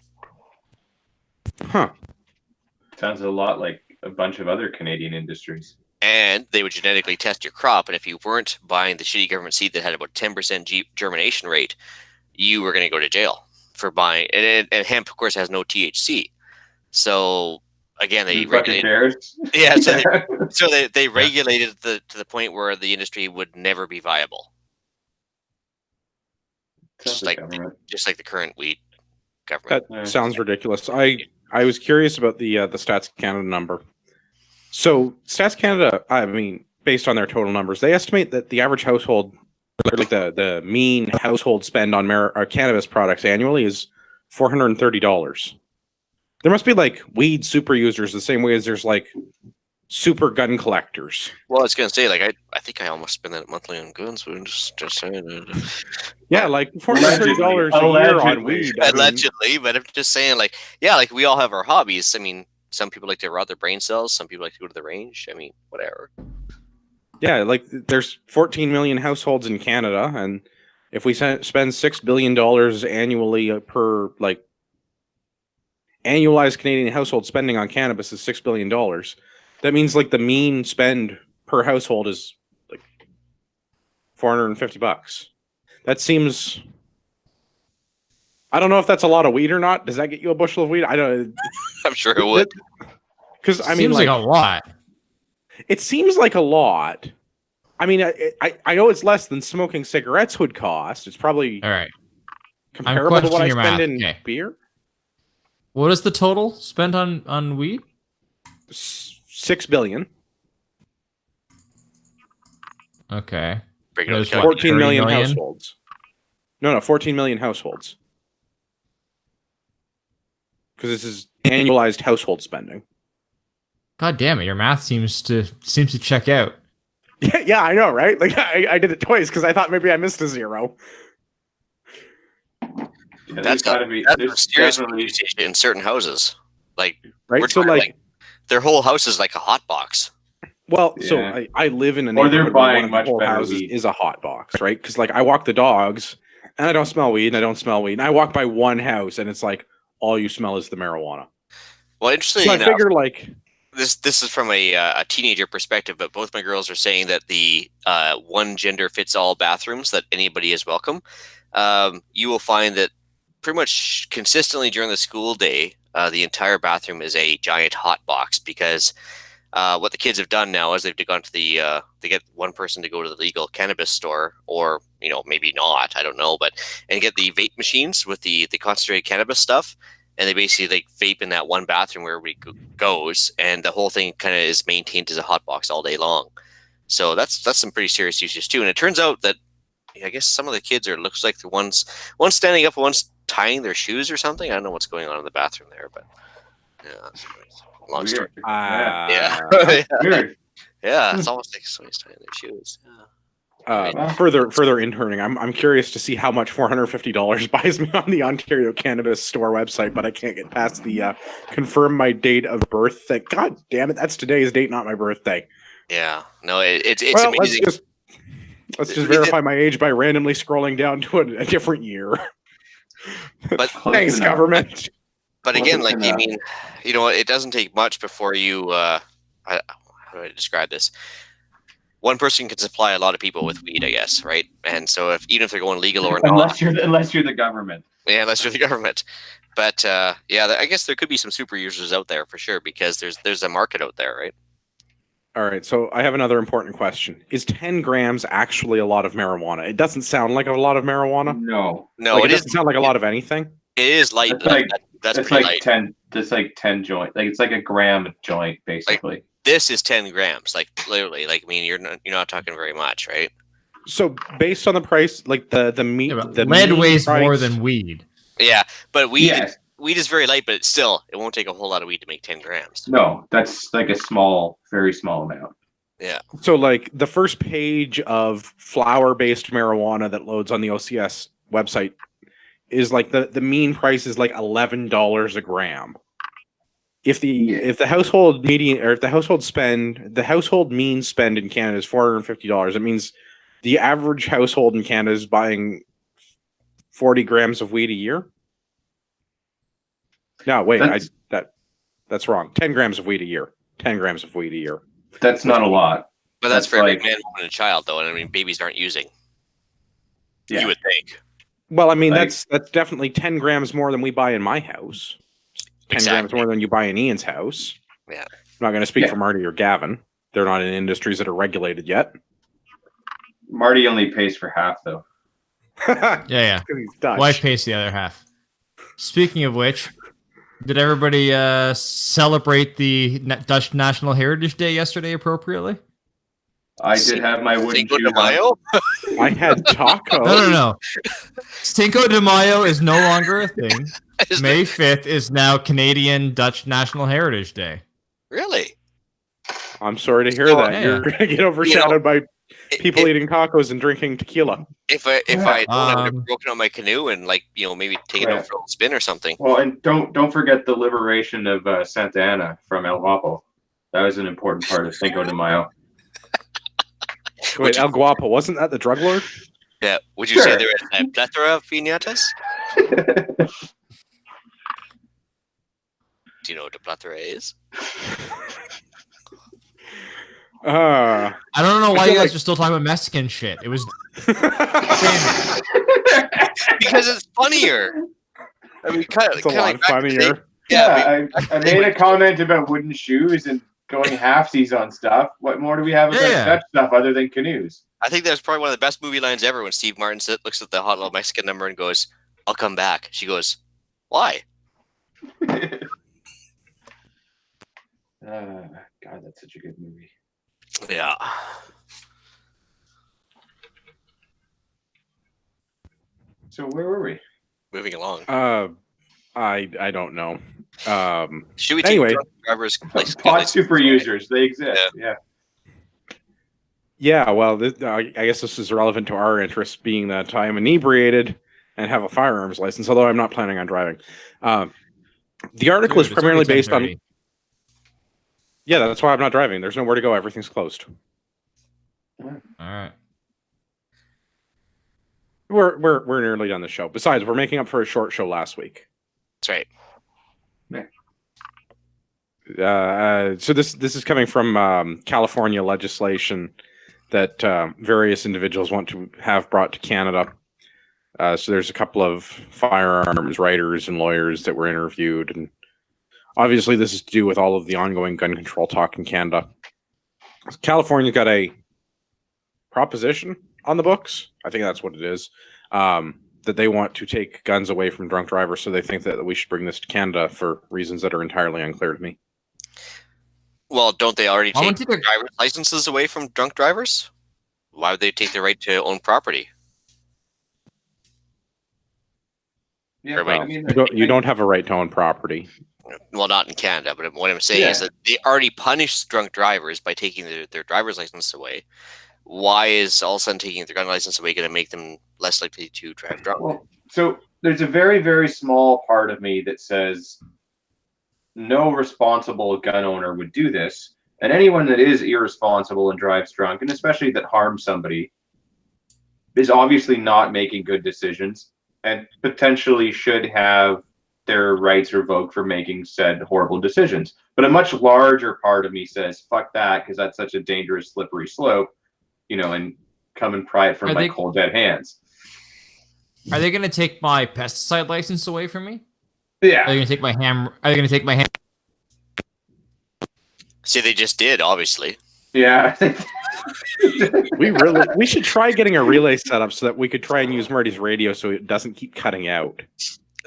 Huh. Sounds a lot like a bunch of other Canadian industries. And they would genetically test your crop, and if you weren't buying the shitty government seed that had about 10% germination rate, you were going to go to jail for buying. And hemp, of course, has no THC. So again, they You fucking regulated. cares? Yeah, so they regulated to the point where the industry would never be viable, Sounds like government. just like the current weed government. That Yeah. sounds ridiculous. I was curious about the Stats Canada number. So Stats Canada, I mean, based on their total numbers, they estimate that the average household, or like the mean household spend on cannabis products annually is $430. There must be like weed super users the same way as there's like super gun collectors. Well, I was gonna say, like, I think I almost spend that monthly on guns. But I'm just saying. Yeah, like $430 a year on weed. I mean, Allegedly, but I'm just saying, like, yeah, like we all have our hobbies. I mean, some people like to rot their brain cells. Some people like to go to the range. I mean, whatever. yeah, like there's 14 million households in Canada, and if we spend $6 billion annually per like annualized Canadian household spending on cannabis is $6 billion. That means like the mean spend per household is like $450. That seems. I don't know if that's a lot of weed or not. Does that get you a bushel of weed? I don't. I'm sure it would. Because I mean, Seems like a lot. it seems like a lot. I mean, I know it's less than smoking cigarettes would cost. It's probably All right. comparable to what I questioning your spend math. in Okay. beer. What is the total spent on weed? 6 billion. Okay. Regular There's what, calculation. 14 million 30 million? households. No, 14 million households. Because this is annualized household spending. God damn it, your math seems to check out. Yeah, I know, right? Like I did it twice because I thought maybe I missed a zero. Yeah, That's there's gotta be. That's There's a serious definitely. usage in certain houses. Like, Right? we're So talking, like, their whole house is like a hot box. well, so Yeah. I live in a Or they're neighborhood where buying one of the much whole better houses weed. is a hot box, right? Because like I walk the dogs and I don't smell weed and I don't smell weed. And I walk by one house and it's like all you smell is the marijuana. Well, So interestingly I enough, figure like this is from a teenager perspective, but both my girls are saying that the one gender fits all bathrooms, that anybody is welcome. You will find that pretty much consistently during the school day, the entire bathroom is a giant hot box because what the kids have done now is they've gone to they get one person to go to the legal cannabis store, or maybe not, I don't know, and get the vape machines with the concentrated cannabis stuff. And they basically like vape in that one bathroom where everybody goes, and the whole thing kind of is maintained as a hot box all day long. So that's some pretty serious usage too. And it turns out that I guess some of the kids looks like the one's standing up, one's tying their shoes or something. I don't know what's going on in the bathroom there, but yeah, it's long story. Weird. Yeah, Weird. yeah, it's almost like somebody's tying their shoes. Yeah. Further interning. I'm curious to see how much $450 buys me on the Ontario Cannabis Store website, but I can't get past the confirm my date of birth thing. God damn it, that's today's date, not my birthday. Yeah, no, it's Well, amazing. let's just verify my age by randomly scrolling down to a different year. But Thanks, government. But again, like I mean, you know, it doesn't take much before you. How do I describe this? One person can supply a lot of people with weed, I guess, right? And so, even if they're going legal or not, unless you're the government, yeah, unless you're the government. But I guess there could be some super users out there for sure because there's a market out there, right? All right, so I have another important question. Is 10 grams actually a lot of marijuana? It doesn't sound like a lot of marijuana. No, like, it doesn't sound like a lot of anything. It is light. That's it's pretty like light. 10. It's like 10 joint. Like it's like a gram joint, basically. This is 10 grams, like literally. Like I mean, you're not talking very much, right? So based on the price, like the meat, the lead meat weighs price, more than weed. Yeah, but weed Yes. weed is very light, but still, it won't take a whole lot of weed to make 10 grams. No, that's like a very small amount. Yeah. So like the first page of flower-based marijuana that loads on the OCS website is like the mean price is like $11 a gram. If the household median or if the household mean spend in Canada is $450, it means the average household in Canada is buying 40 grams of weed a year. No, wait, that's wrong. 10 grams of weed a year. 10 grams of weed a year. That's not a lot. But that's for every man, woman, and child, though. And I mean, babies aren't using. Yeah. You would think. Well, I mean, that's definitely 10 grams more than we buy in my house. 10 grams more than you buy in Ian's house. Yeah. I'm not going to speak for Marty or Gavin. They're not in industries that are regulated yet. Marty only pays for half, though. Yeah. Wife pays the other half. Speaking of which, did everybody celebrate the Dutch National Heritage Day yesterday appropriately? I did have my wooden Cinco de Mayo? I had tacos. No. Cinco de Mayo is no longer a thing. May 5th is now Canadian Dutch National Heritage Day. Really? I'm sorry to hear that. Yeah. You're going to get overshadowed by people eating tacos and drinking tequila. If I I would have broken on my canoe and maybe taken it out for a spin or something. Well, and don't forget the liberation of Santa Ana from El Guapo. That was an important part of Cinco de Mayo. Wait, El Guapo, wasn't that the drug lord? Yeah. Would you say there is a plethora of piñatas? Do you know what a plethora is? I don't know why you guys are still talking about Mexican shit. It was because it's funnier. I mean, it's a lot funnier. I made a comment about wooden shoes and going halfsies on stuff. What more do we have about that stuff other than canoes? I think that's probably one of the best movie lines ever when Steve Martin looks at the hot little Mexican number and goes, "I'll come back." She goes, "Why?" God, that's such a good movie. Yeah. So where were we? Moving along. I don't know. Should we take drunk drivers? Pot super users, they exist. Yeah. Well, I guess this is relevant to our interests, being that I'm inebriated and have a firearms license, although I'm not planning on driving. The article is primarily based on. Yeah, that's why I'm not driving. There's nowhere to go. Everything's closed. All right. We're nearly done the show. Besides, we're making up for a short show last week. That's right. So this is coming from California legislation that various individuals want to have brought to Canada. So there's a couple of firearms writers and lawyers that were interviewed, and obviously this is to do with all of the ongoing gun control talk in Canada. California got a proposition on the books, I think that's what it is, that they want to take guns away from drunk drivers, so they think that we should bring this to Canada for reasons that are entirely unclear to me. Well, don't they already take driver's licenses away from drunk drivers? Why would they take the right to own property? Yeah, well, I mean, you don't have a right to own property. Well, not in Canada, but what I'm saying is that they already punish drunk drivers by taking their driver's license away. why is all of a sudden taking their gun license away going to make them less likely to drive drunk? Well, so there's a very, very small part of me that says no responsible gun owner would do this. And anyone that is irresponsible and drives drunk, and especially that harms somebody, is obviously not making good decisions and potentially should have their rights revoked for making said horrible decisions. But a much larger part of me says, fuck that, because that's such a dangerous, slippery slope, and come and pry it from my cold, dead hands. Are they going to take my pesticide license away from me? Yeah. Are they going to take my ham? Are they going to take my ham? See, they just did, obviously. Yeah. We should try getting a relay set up so that we could try and use Marty's radio so it doesn't keep cutting out.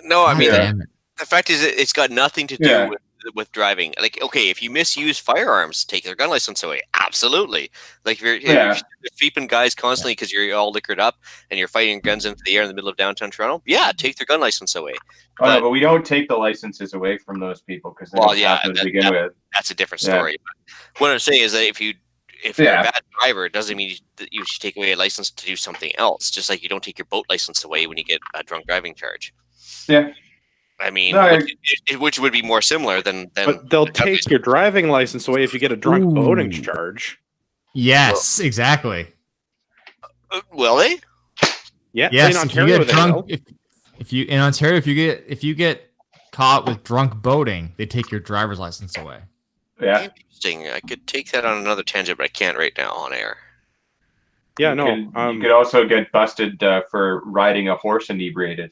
No, I mean, Damn it. the fact is, it's got nothing to do with driving. Like, okay, if you misuse firearms, take their gun license away. Absolutely. Like, if you're sweeping guys constantly because you're all liquored up and you're fighting guns into the air in the middle of downtown Toronto, take their gun license away. But we don't take the licenses away from those people because to begin with. That's a different story. But what I'm saying is that if you're a bad driver, it doesn't mean that you should take away a license to do something else. Just like you don't take your boat license away when you get a drunk driving charge. Yeah. I mean, which would be more similar than. But they'll take your driving license away if you get a drunk boating charge. Yes, exactly. Will they? Yeah. Yes, in Ontario, if you get caught with drunk boating, they take your driver's license away. Yeah. Interesting. I could take that on another tangent, but I can't right now on air. Yeah, you could also get busted for riding a horse inebriated,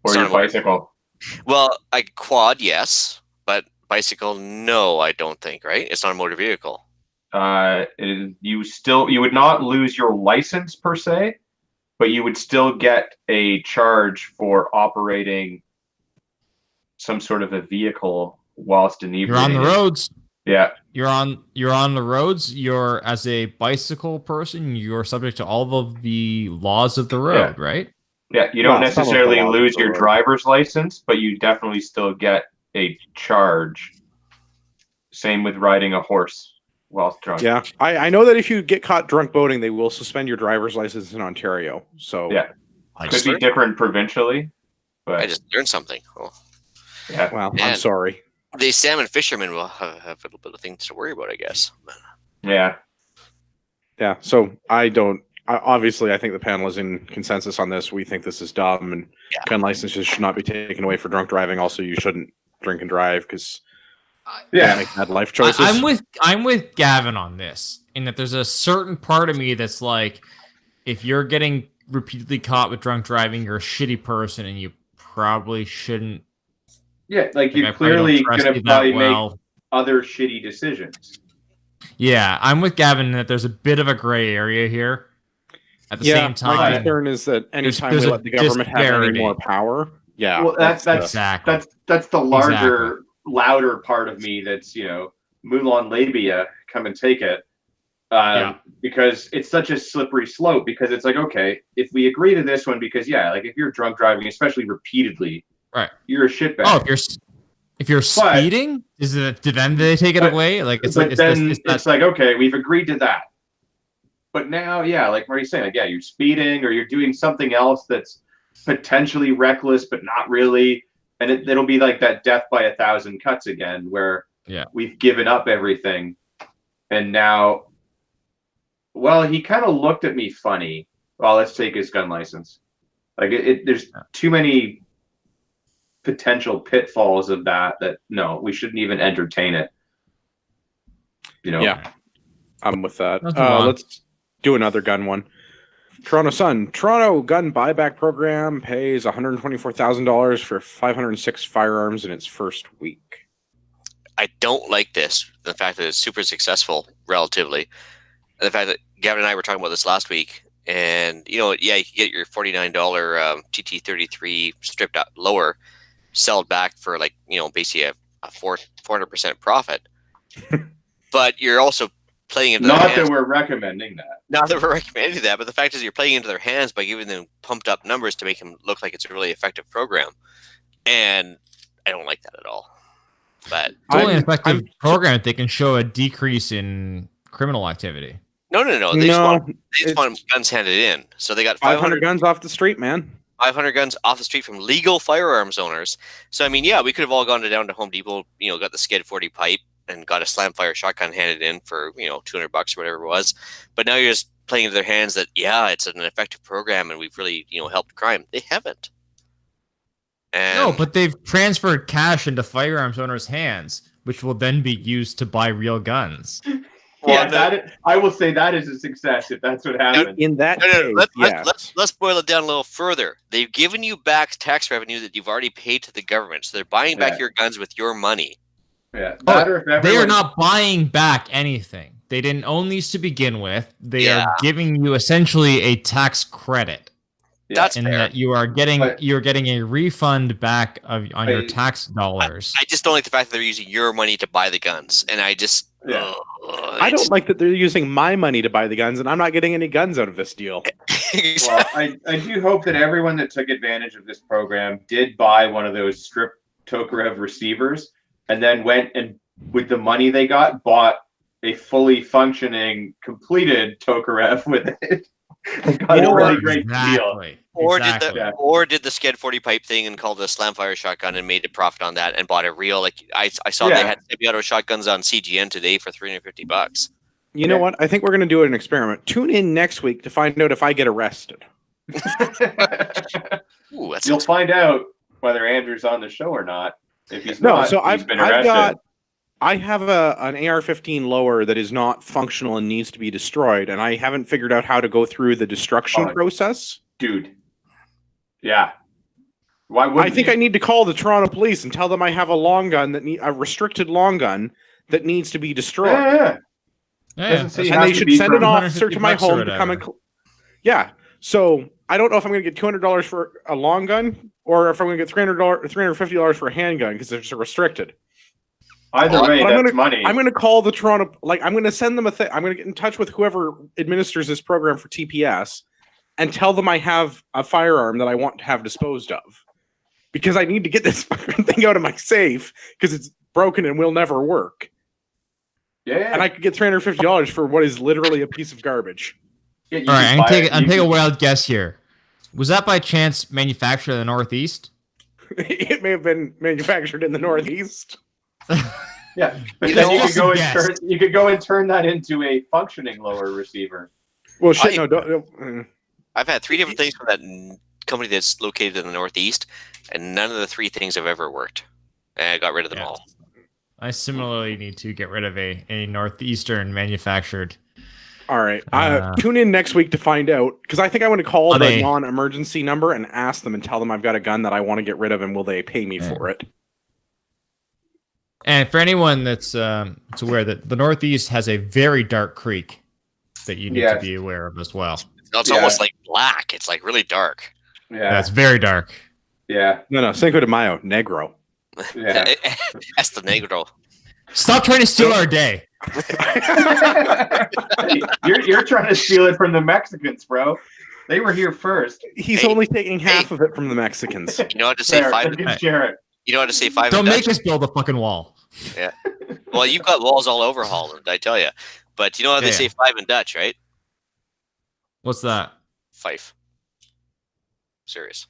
or your bicycle. Well, quad, yes, but bicycle, no, I don't think. Right? It's not a motor vehicle. You would not lose your license per se, but you would still get a charge for operating some sort of a vehicle whilst inebriated. You're on the roads. Yeah. You're on the roads. You're, as a bicycle person, you're subject to all of the laws of the road, right? Yeah, you don't necessarily lose your driver's license, but you definitely still get a charge. Same with riding a horse whilst drunk. Yeah, I know that if you get caught drunk boating, they will suspend your driver's license in Ontario. So yeah, could be different provincially. But I just learned something. Oh. Yeah. Well, I'm sorry. The salmon fishermen will have a little bit of things to worry about, I guess. Yeah. Yeah. So obviously, I think the panel is in consensus on this. We think this is dumb, and gun licenses should not be taken away for drunk driving. Also, you shouldn't drink and drive because make bad life choices. I'm with Gavin on this, in that there's a certain part of me that's like, if you're getting repeatedly caught with drunk driving, you're a shitty person, and you probably shouldn't. Yeah, like you're clearly gonna probably make other shitty decisions. Yeah, I'm with Gavin that there's a bit of a gray area here. At the same time, my concern is that anytime we let the government have any more power, well, that's the larger, louder part of me. That's Mulan labia, come and take it, because it's such a slippery slope. Because it's like, okay, if we agree to this one, because like if you're drunk driving, especially repeatedly, right, you're a shitbag. Oh, if you're speeding, then they take it away? Like it's like okay, we've agreed to that. But now, like Marty's saying, like, you're speeding or you're doing something else that's potentially reckless, but not really. And it'll be like that death by 1,000 cuts again, where we've given up everything. And now, he kind of looked at me funny. Well, let's take his gun license. Like there's too many potential pitfalls of that no, we shouldn't even entertain it. Yeah, I'm with that. Let's do another gun one. Toronto Sun. Toronto gun buyback program pays $124,000 for 506 firearms in its first week. I don't like this. The fact that it's super successful, relatively. And the fact that Gavin and I were talking about this last week. And, you can get your $49 TT33 stripped out lower, sold back for basically a 400% profit. But you're also playing into their hands. Not that we're recommending that. Not that we're recommending that, but the fact is you're playing into their hands by giving them pumped up numbers to make them look like it's a really effective program. And I don't like that at all. But it's only an effective program if they can show a decrease in criminal activity. No. They just want guns handed in. So they got 500 guns off the street, man. 500 guns off the street from legal firearms owners. So I mean, yeah, we could have all gone down to Home Depot, got the Sked 40 pipe and got a slam fire shotgun handed in for $200 or whatever it was. But now you're just playing into their hands that it's an effective program and we've really helped crime. They haven't. And No, but they've transferred cash into firearms owners' hands, which will then be used to buy real guns. I will say that is a success if that's what happened. In that case, let's boil it down a little further. They've given you back tax revenue that you've already paid to the government, so they're buying back your guns with your money. Yeah, they are not buying back anything. They didn't own these to begin with. They are giving you essentially a tax credit. Yeah, that's in fair. that you're getting a refund back on your tax dollars. I just don't like the fact that they're using your money to buy the guns, and I just I don't like that they're using my money to buy the guns, and I'm not getting any guns out of this deal. Well, I do hope that everyone that took advantage of this program did buy one of those strip Tokarev receivers, and then went and with the money they got bought a fully functioning, completed Tokarev with it. Got a really great deal. Or did the Sked 40 pipe thing and called it a slam fire shotgun and made a profit on that and bought a real I saw they had semi-auto shotguns on CGN today for $350. You know what? I think we're going to do an experiment. Tune in next week to find out if I get arrested. Ooh, you'll find out whether Andrew's on the show or not. If he's not, he's been arrested. I have an AR-15 lower that is not functional and needs to be destroyed, and I haven't figured out how to go through the destruction process. Dude. Yeah. Why would I think I need to call the Toronto police and tell them I have a long gun a restricted long gun that needs to be destroyed. Yeah. And they should send an officer to my home to come and. Yeah. So I don't know if I'm going to get $200 for a long gun or if I'm going to get $350 for a handgun because they're restricted. Either way, that's money. I'm going to call the Toronto. I'm going to send them a thing. I'm going to get in touch with whoever administers this program for TPS and tell them I have a firearm that I want to have disposed of because I need to get this fucking thing out of my safe because it's broken and will never work. Yeah. And I could get $350 for what is literally a piece of garbage. All right, I'm take a wild guess here. Was that by chance manufactured in the Northeast? It may have been manufactured in the Northeast. Yeah, but then you could go and turn that into a functioning lower receiver. Well, shit, don't. I've had 3 different things from that company that's located in the Northeast, and none of the 3 things have ever worked. And I got rid of them all. I similarly need to get rid of a Northeastern manufactured. All right. Tune in next week to find out, because I think I want to call the non-emergency number and ask them and tell them I've got a gun that I want to get rid of, and will they pay me for it? And for anyone that's aware that the Northeast has a very dark creek that you need to be aware of as well. It's almost like black. It's like really dark. Yeah, that's very dark. Yeah. No, Cinco de Mayo, Negro. Yeah, that's the Negro. Stop trying to steal our day. You're trying to steal it from the Mexicans, bro. They were here first. He's only taking half of it from the Mexicans. You know how to say five? You know how to say five? Don't make us build a fucking wall. Yeah. Well, you've got walls all over Holland, I tell you. But you know how they say 5 in Dutch, right? What's that? Fife. Serious.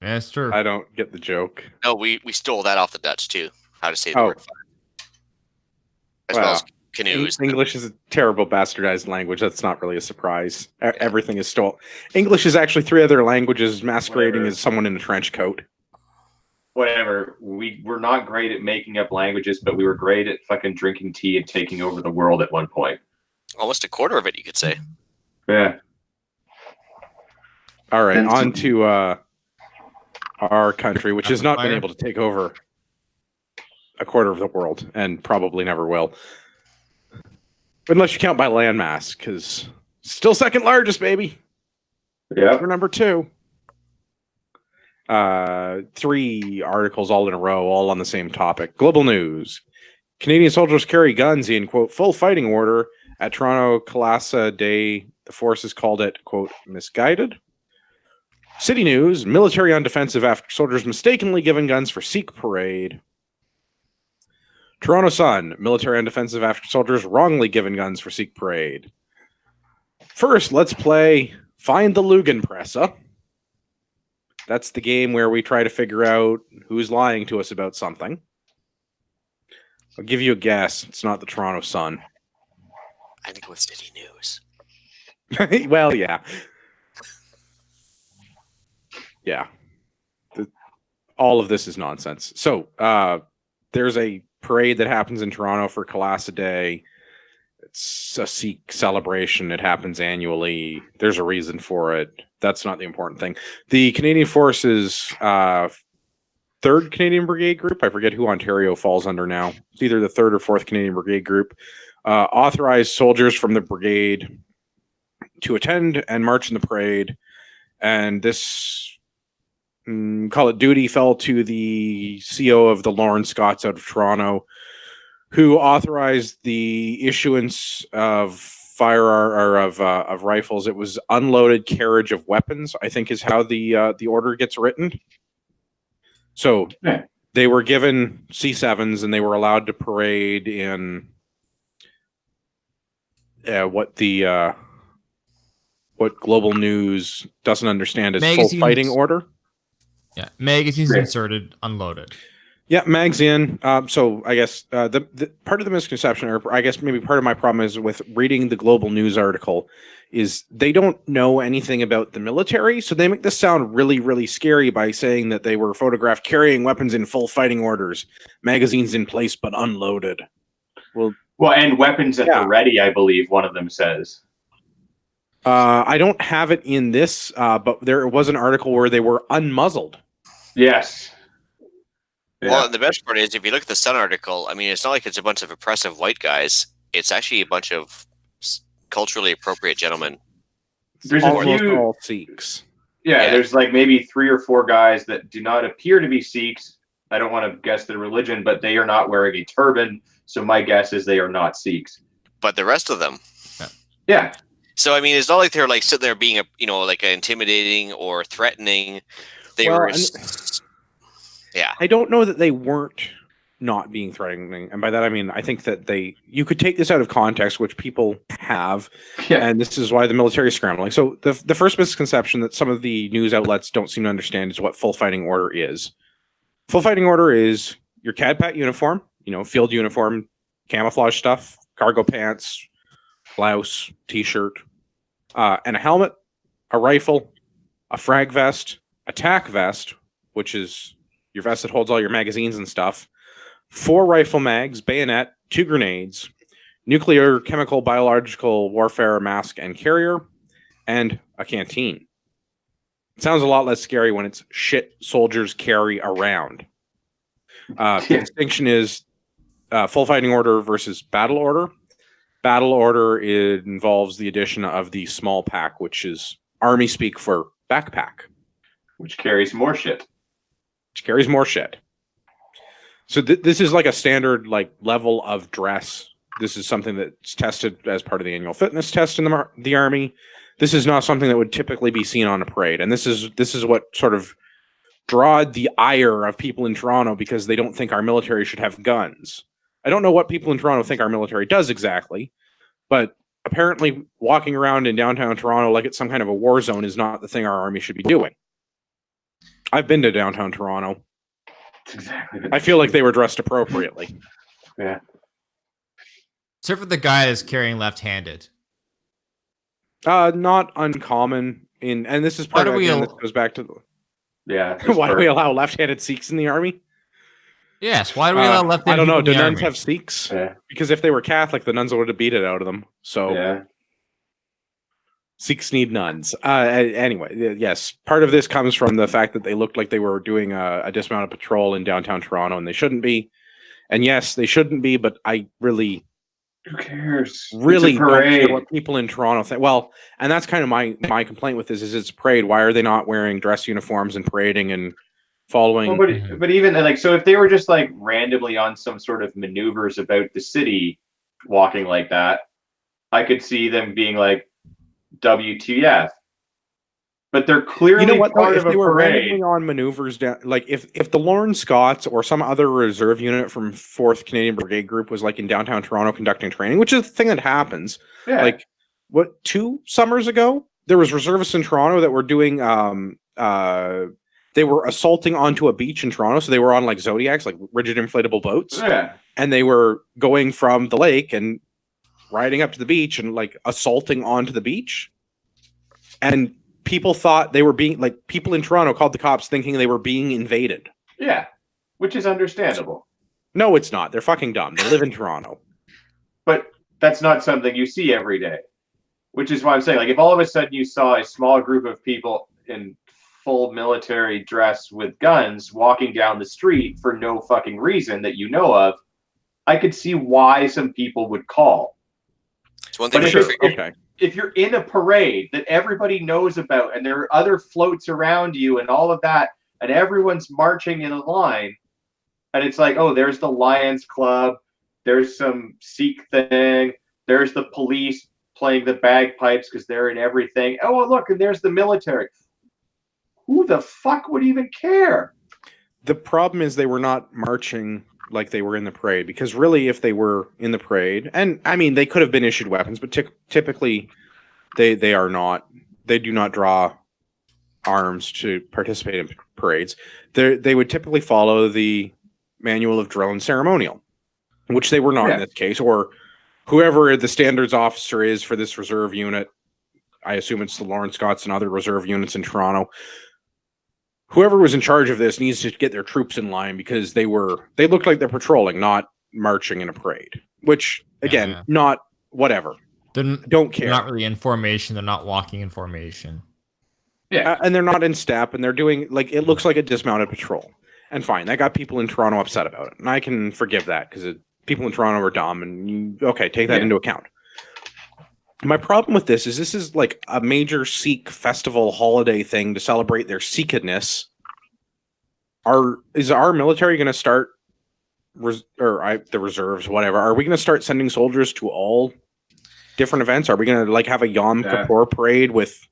Yeah, it's true. I don't get the joke. No, we stole that off the Dutch too. How to say the word five. As well as canoes. English is a terrible bastardized language. That's not really a surprise. Everything is stolen. English is actually 3 other languages masquerading as someone in a trench coat. Whatever. We're not great at making up languages, but we were great at fucking drinking tea and taking over the world at one point. Almost a quarter of it, you could say. Yeah. All right, on to our country, which has not been able to take over a quarter of the world, and probably never will. Unless you count by landmass, because still second largest, baby. Yeah. We're number 2. 3 articles all in a row, all on the same topic. Global news. Canadian soldiers carry guns in, quote, full fighting order at Toronto Kalasa Day. The forces called it, quote, misguided. City news. Military on defensive after soldiers mistakenly given guns for Sikh parade. Toronto Sun, military and defensive after soldiers wrongly given guns for Sikh parade. First, let's play Find the Luganpressa. That's the game where we try to figure out who's lying to us about something. I'll give you a guess. It's not the Toronto Sun. I think it was City News. Well, yeah. Yeah. All of this is nonsense. So, there's a parade that happens in Toronto for Kalasa Day. It's a Sikh celebration. It happens annually. There's a reason for it. That's not the important thing. The Canadian Forces 3rd Canadian Brigade Group, I forget who Ontario falls under now. It's either the 3rd or 4th Canadian Brigade Group, authorized soldiers from the brigade to attend and march in the parade. And this, call it duty, fell to the CO of the Lawrence Scots out of Toronto, who authorized the issuance of firearm or of rifles. It was unloaded carriage of weapons, I think, is how the order gets written. So they were given C7s and they were allowed to parade in what Global News doesn't understand is full fighting order. Yeah, magazines inserted, unloaded. Yeah, mags in. So I guess the part of the misconception, or I guess maybe part of my problem is with reading the Global News article, is they don't know anything about the military, so they make this sound really, really scary by saying that they were photographed carrying weapons in full fighting orders, magazines in place but unloaded. Well, and weapons at the ready, I believe one of them says. I don't have it in this, but there was an article where they were unmuzzled. Yes. Well, the best part is, if you look at the Sun article, I mean, it's not like it's a bunch of oppressive white guys. It's actually a bunch of culturally appropriate gentlemen. There's almost all Sikhs. Yeah, there's like maybe 3 or 4 guys that do not appear to be Sikhs. I don't want to guess their religion, but they are not wearing a turban. So my guess is they are not Sikhs. But the rest of them. Yeah. So, I mean, it's not like they're like sitting there being, like intimidating or threatening. They were... Yeah. I don't know that they weren't not being threatening. And by that, I mean, I think that you could take this out of context, which people have. Yeah. And this is why the military is scrambling. So the first misconception that some of the news outlets don't seem to understand is what full fighting order is. Full fighting order is your CAD-PAT uniform, field uniform, camouflage stuff, cargo pants, blouse, t-shirt, and a helmet, a rifle, a frag vest, a tac vest, which is your vest that holds all your magazines and stuff, 4 rifle mags, bayonet, 2 grenades, nuclear, chemical, biological warfare mask and carrier, and a canteen. It sounds a lot less scary when it's shit soldiers carry around. The distinction is full fighting order versus battle order. Battle order involves the addition of the small pack, which is Army speak for backpack. Which carries more shit. So this is like a standard level of dress. This is something that's tested as part of the annual fitness test in the Army. This is not something that would typically be seen on a parade. And this is what sort of drawed the ire of people in Toronto because they don't think our military should have guns. I don't know what people in Toronto think our military does exactly, but apparently walking around in downtown Toronto like it's some kind of a war zone is not the thing our Army should be doing. I've been to downtown Toronto. Exactly. I feel like they were dressed appropriately. Yeah. Except for the guy that's carrying left-handed. Not uncommon and this is part of this goes back to why do we allow left-handed Sikhs in the Army? Yes, why do we allow left-handed? I don't know. Do nuns Army? Have Sikhs? Yeah. Because if they were Catholic, the nuns would have beat it out of them. So yeah. Sikhs need nuns. Anyway, yes, part of this comes from the fact that they looked like they were doing a dismounted patrol in downtown Toronto, and they shouldn't be. And yes, they shouldn't be, but I really... Who cares? Really don't care what people in Toronto think. Well, and that's kind of my complaint with this is it's a parade. Why are they not wearing dress uniforms and parading and following? Well, but even so if they were just randomly on some sort of maneuvers about the city walking like that, I could see them being WTF. but they're clearly You know what? Though, part if of a they were parade. randomly on maneuvers down, like if the Lorne Scots or some other reserve unit from 4th Canadian Brigade Group was like in downtown Toronto conducting training, which is a thing that happens. Yeah. Like what 2 summers ago, there was reservists in Toronto that were doing they were assaulting onto a beach in Toronto, so they were on like Zodiacs, like rigid inflatable boats, Yeah. and they were going from the lake and riding up to the beach and like assaulting onto the beach. And people thought they were being like people in Toronto called the cops thinking they were being invaded. Yeah. Which is understandable. No, it's not. They're fucking dumb. They live in Toronto. But that's not something you see every day. Which is why I'm saying, like, if all of a sudden you saw a small group of people in full military dress with guns walking down the street for no fucking reason that you know of, I could see why some people would call. It's one thing. But Sure. if you're in a parade that everybody knows about and there are other floats around you and all of that, and everyone's marching in a line, and it's like, oh, there's the Lions Club, there's some Sikh thing, there's the police playing the bagpipes because they're in everything. Oh, look, and there's the military. Who the fuck would even care? The problem is they were not marching like they were in the parade, because really if they were in the parade, and I mean they could have been issued weapons, but typically they are not. They do not draw arms to participate in parades. They would typically follow the manual of drill and ceremonial, which they were not in this case, or whoever the standards officer is for this reserve unit. I assume it's the Lorne Scots and other reserve units in Toronto. Whoever was in charge of this needs to get their troops in line, because they looked like they're patrolling, not marching in a parade. Which again, not whatever. Don't care. They're not really in formation. They're not walking in formation. Yeah, and they're not in step, and they're doing like it looks like a dismounted patrol. And fine, that got people in Toronto upset about it, and I can forgive that because people in Toronto are dumb, and take that into account. My problem with this is like a major Sikh festival holiday thing to celebrate their Sikhedness. Is our military going to start, the reserves, whatever? Are we going to start sending soldiers to all different events? Are we going to like have a Yom Kippur parade with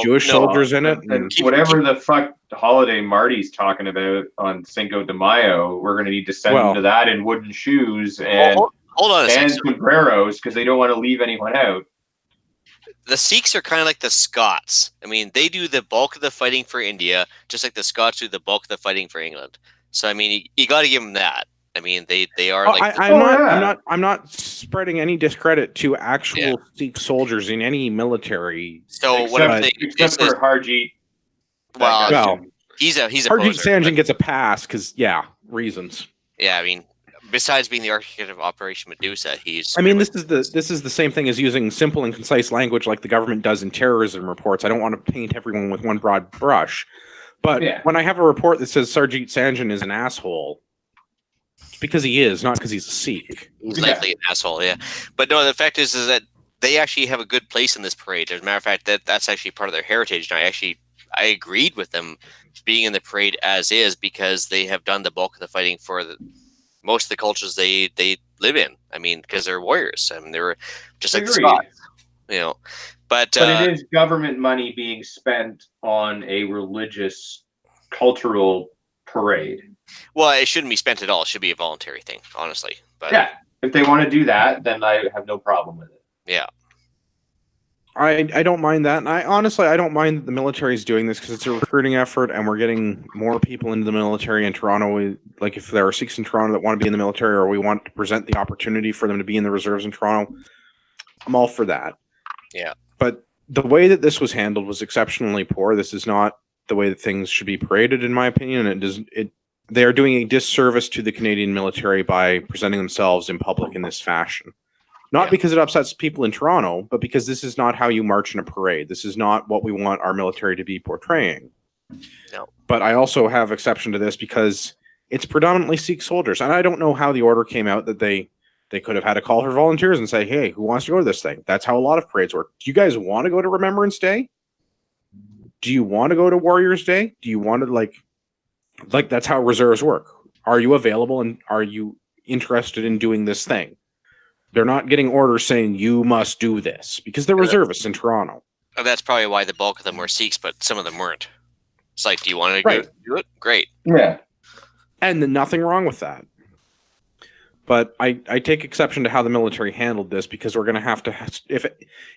Jewish soldiers in it? And whatever the fuck holiday Marty's talking about on Cinco de Mayo, we're going to need to send them to that in wooden shoes and hold on a second. sombreros because they don't want to leave anyone out. The Sikhs are kind of like the Scots. I mean, they do the bulk of the fighting for India, just like the Scots do the bulk of the fighting for England. So I mean, you got to give them that. I mean, they are like. I'm not spreading any discredit to actual Sikh soldiers in any military. So what I'm saying, except for Harjeet. Well, he's a Harjeet Sanjan gets a pass because reasons. Yeah, I mean, besides being the architect of Operation Medusa, he's. I mean, this is the same thing as using simple and concise language like the government does in terrorism reports. I don't want to paint everyone with one broad brush, but when I have a report that says Harjeet Sanjan is an asshole, it's because he is, not because he's a Sikh. He's likely an asshole, yeah. But no, the fact is that they actually have a good place in this parade. As a matter of fact, that's actually part of their heritage, and I agreed with them being in the parade as is because they have done the bulk of the fighting for most of the cultures they live in. I mean, because they're warriors. I mean, they were just like the Scots, But it is government money being spent on a religious, cultural parade. Well, it shouldn't be spent at all. It should be a voluntary thing, honestly. But if they want to do that, then I have no problem with it. Yeah. I don't mind that, and I don't mind that the military is doing this because it's a recruiting effort, and we're getting more people into the military in Toronto. Like if there are Sikhs in Toronto that want to be in the military, or we want to present the opportunity for them to be in the reserves in Toronto, I'm all for that. Yeah. But the way that this was handled was exceptionally poor. This is not the way that things should be paraded, in my opinion. They are doing a disservice to the Canadian military by presenting themselves in public in this fashion. Not because it upsets people in Toronto, but because this is not how you march in a parade. This is not what we want our military to be portraying. No. But I also have exception to this because it's predominantly Sikh soldiers. And I don't know how the order came out that they could have had a call for volunteers and say, hey, who wants to go to this thing? That's how a lot of parades work. Do you guys want to go to Remembrance Day? Do you want to go to Warriors Day? Do you want to like that's how reserves work. Are you available and are you interested in doing this thing? They're not getting orders saying you must do this because they're reservists in Toronto. And that's probably why the bulk of them were Sikhs, but some of them weren't. It's like, do you want to Right. do it? Great. Yeah. And nothing wrong with that. But I take exception to how the military handled this, because we're going to have to,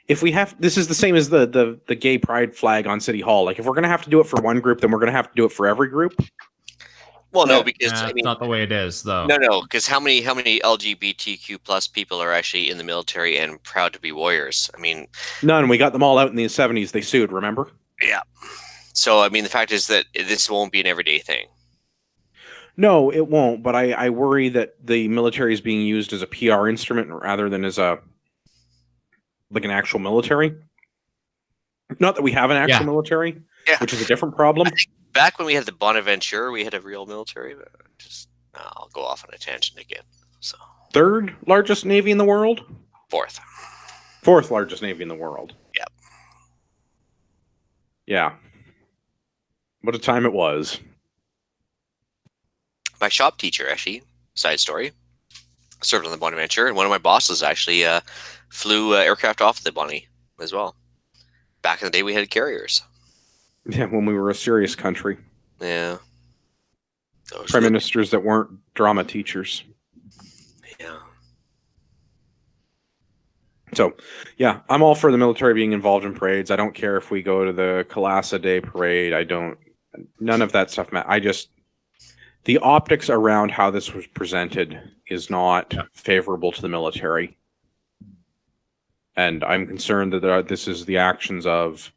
if we have, this is the same as the gay pride flag on City Hall. Like, if we're going to have to do it for one group, then we're going to have to do it for every group. Well, no, because That's not the way it is, though. No, because how many LGBTQ plus people are actually in the military and proud to be warriors? I mean, None. We got them all out in the 70s. They sued, remember? yeah. So, I mean, the fact is that this won't be an everyday thing. No, it won't. But I worry that the military is being used as a PR instrument rather than as an actual military. Not that we have an actual military, which is a different problem. Back when we had the Bonaventure, we had a real military. But I'll go off on a tangent again. So, third largest navy in the world? Fourth largest navy in the world. Yep. Yeah. What a time it was. My shop teacher, actually, side story, served on the Bonaventure, and one of my bosses actually flew aircraft off the Bonnie as well. Back in the day, we had carriers. Yeah, when we were a serious country. Yeah. Prime ministers that weren't drama teachers. Yeah. So, yeah, I'm all for the military being involved in parades. I don't care if we go to the Kalasa Day parade. None of that stuff. The optics around how this was presented is not favorable to the military. And I'm concerned that this is the actions of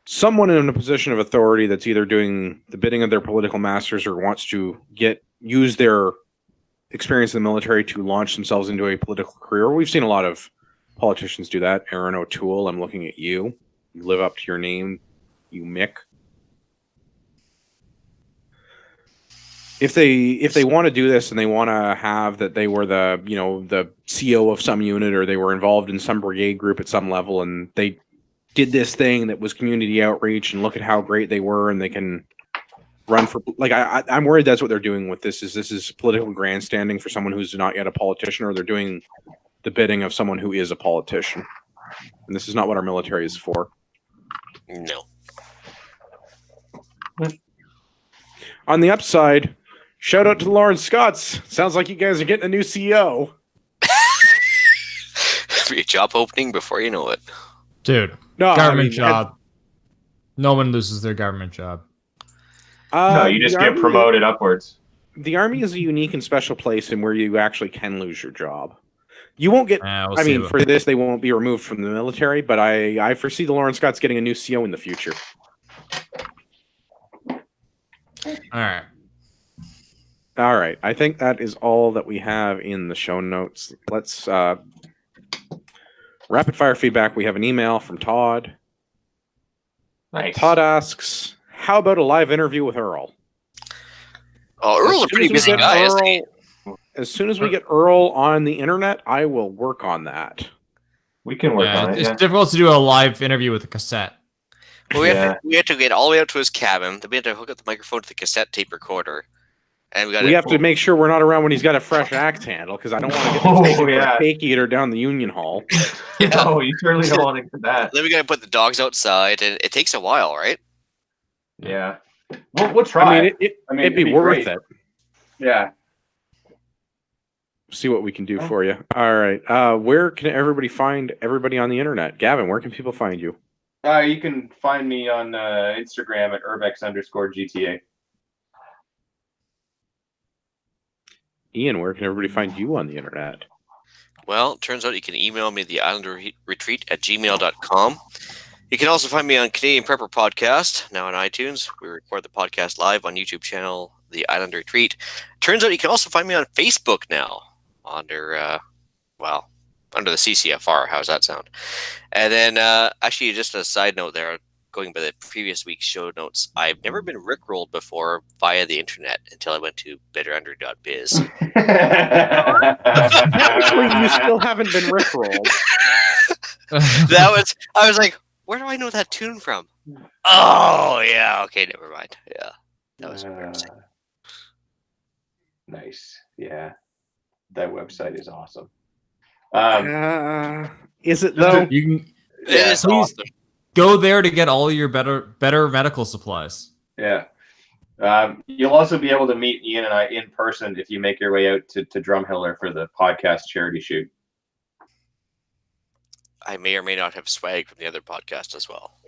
someone in a position of authority that's either doing the bidding of their political masters or wants to use their experience in the military to launch themselves into a political career. We've seen a lot of politicians do that. Aaron O'Toole, I'm looking at you. You live up to your name, you Mick. If they want to do this and they want to have that they were the CO of some unit, or they were involved in some brigade group at some level, and they did this thing that was community outreach, and look at how great they were, and they can run for, like, I'm worried that's what they're doing with this. This is political grandstanding for someone who's not yet a politician, or they're doing the bidding of someone who is a politician. And this is not what our military is for. No. On the upside, shout out to the Lawrence Scotts. Sounds like you guys are getting a new CEO. Be a job opening before you know it. Dude, government job. No one loses their government job. No, you just get promoted upwards. The Army is a unique and special place in where you actually can lose your job. You won't get, for this, they won't be removed from the military, but I foresee the Lawrence Scotts getting a new CO in the future. All right. I think that is all that we have in the show notes. Let's rapid fire feedback. We have an email from Todd. Nice. Todd asks, how about a live interview with Earl? Oh, Earl's a pretty busy guy, isn't he? As soon as we get Earl on the internet, I will work on that. We can work on it. It's difficult to do a live interview with a cassette. Well, we have to get all the way out to his cabin. Then we have to hook up the microphone to the cassette tape recorder. And we have to make sure we're not around when he's got a fresh axe handle, because I don't want to get a cake eater down the Union Hall. No, you certainly don't want to do that. Then we got to put the dogs outside, and it takes a while, right? Yeah. We'll try. It'd be worth it. Yeah. See what we can do for you. All right. Where can everybody find everybody on the internet? Gavin, where can people find you? You can find me on Instagram at urbex_GTA. Ian, where can everybody find you on the internet? Well, it turns out you can email me the islandretreat@gmail.com. You can also find me on Canadian Prepper Podcast, now on iTunes. We record the podcast live on YouTube channel, The Island Retreat. Turns out you can also find me on Facebook now, under the CCFR. How's that sound? And then, actually, just a side note there, going by the previous week's show notes, I've never been rickrolled before via the internet until I went to betterunder.biz. Actually, you still haven't been rickrolled. I was like, where do I know that tune from? Oh, yeah. Okay, never mind. Yeah. That was embarrassing. Nice. Yeah. That website is awesome. Is it, though? It is awesome. Go there to get all your better medical supplies. Yeah. You'll also be able to meet Ian and I in person if you make your way out to Drumheller for the podcast charity shoot. I may or may not have swag from the other podcast as well.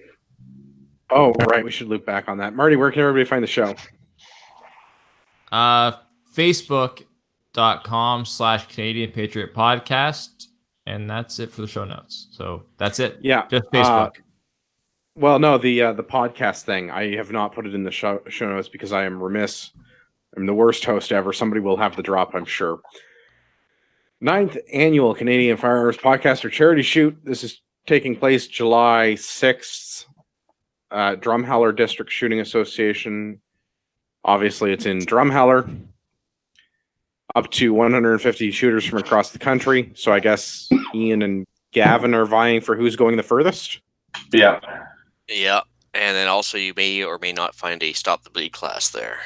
Oh, right. We should loop back on that. Marty, where can everybody find the show? Facebook.com/Canadian Patriot Podcast. And that's it for the show notes. So that's it. Yeah. Just Facebook. Well, no, the podcast thing. I have not put it in the show notes because I am remiss. I'm the worst host ever. Somebody will have the drop, I'm sure. 9th Annual Canadian Firearms Podcast or Charity Shoot. This is taking place July 6th. Drumheller District Shooting Association. Obviously, it's in Drumheller. Up to 150 shooters from across the country. So I guess Ian and Gavin are vying for who's going the furthest. Yeah. Yeah, and then also you may or may not find a Stop the Bleed class there.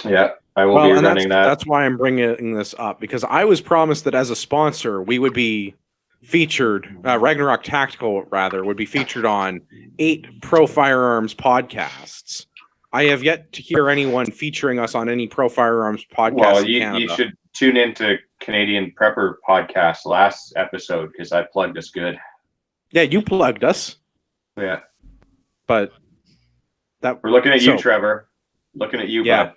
Yeah, I will be running that. That's why I'm bringing this up, because I was promised that as a sponsor, we would be featured, Ragnarok Tactical, rather, would be featured on 8 pro firearms podcasts. I have yet to hear anyone featuring us on any pro firearms podcast Well, in Canada. you should tune into Canadian Prepper podcast last episode because I plugged us good. Yeah, you plugged us. Yeah. But we're looking at you, Trevor. Looking at you, bud.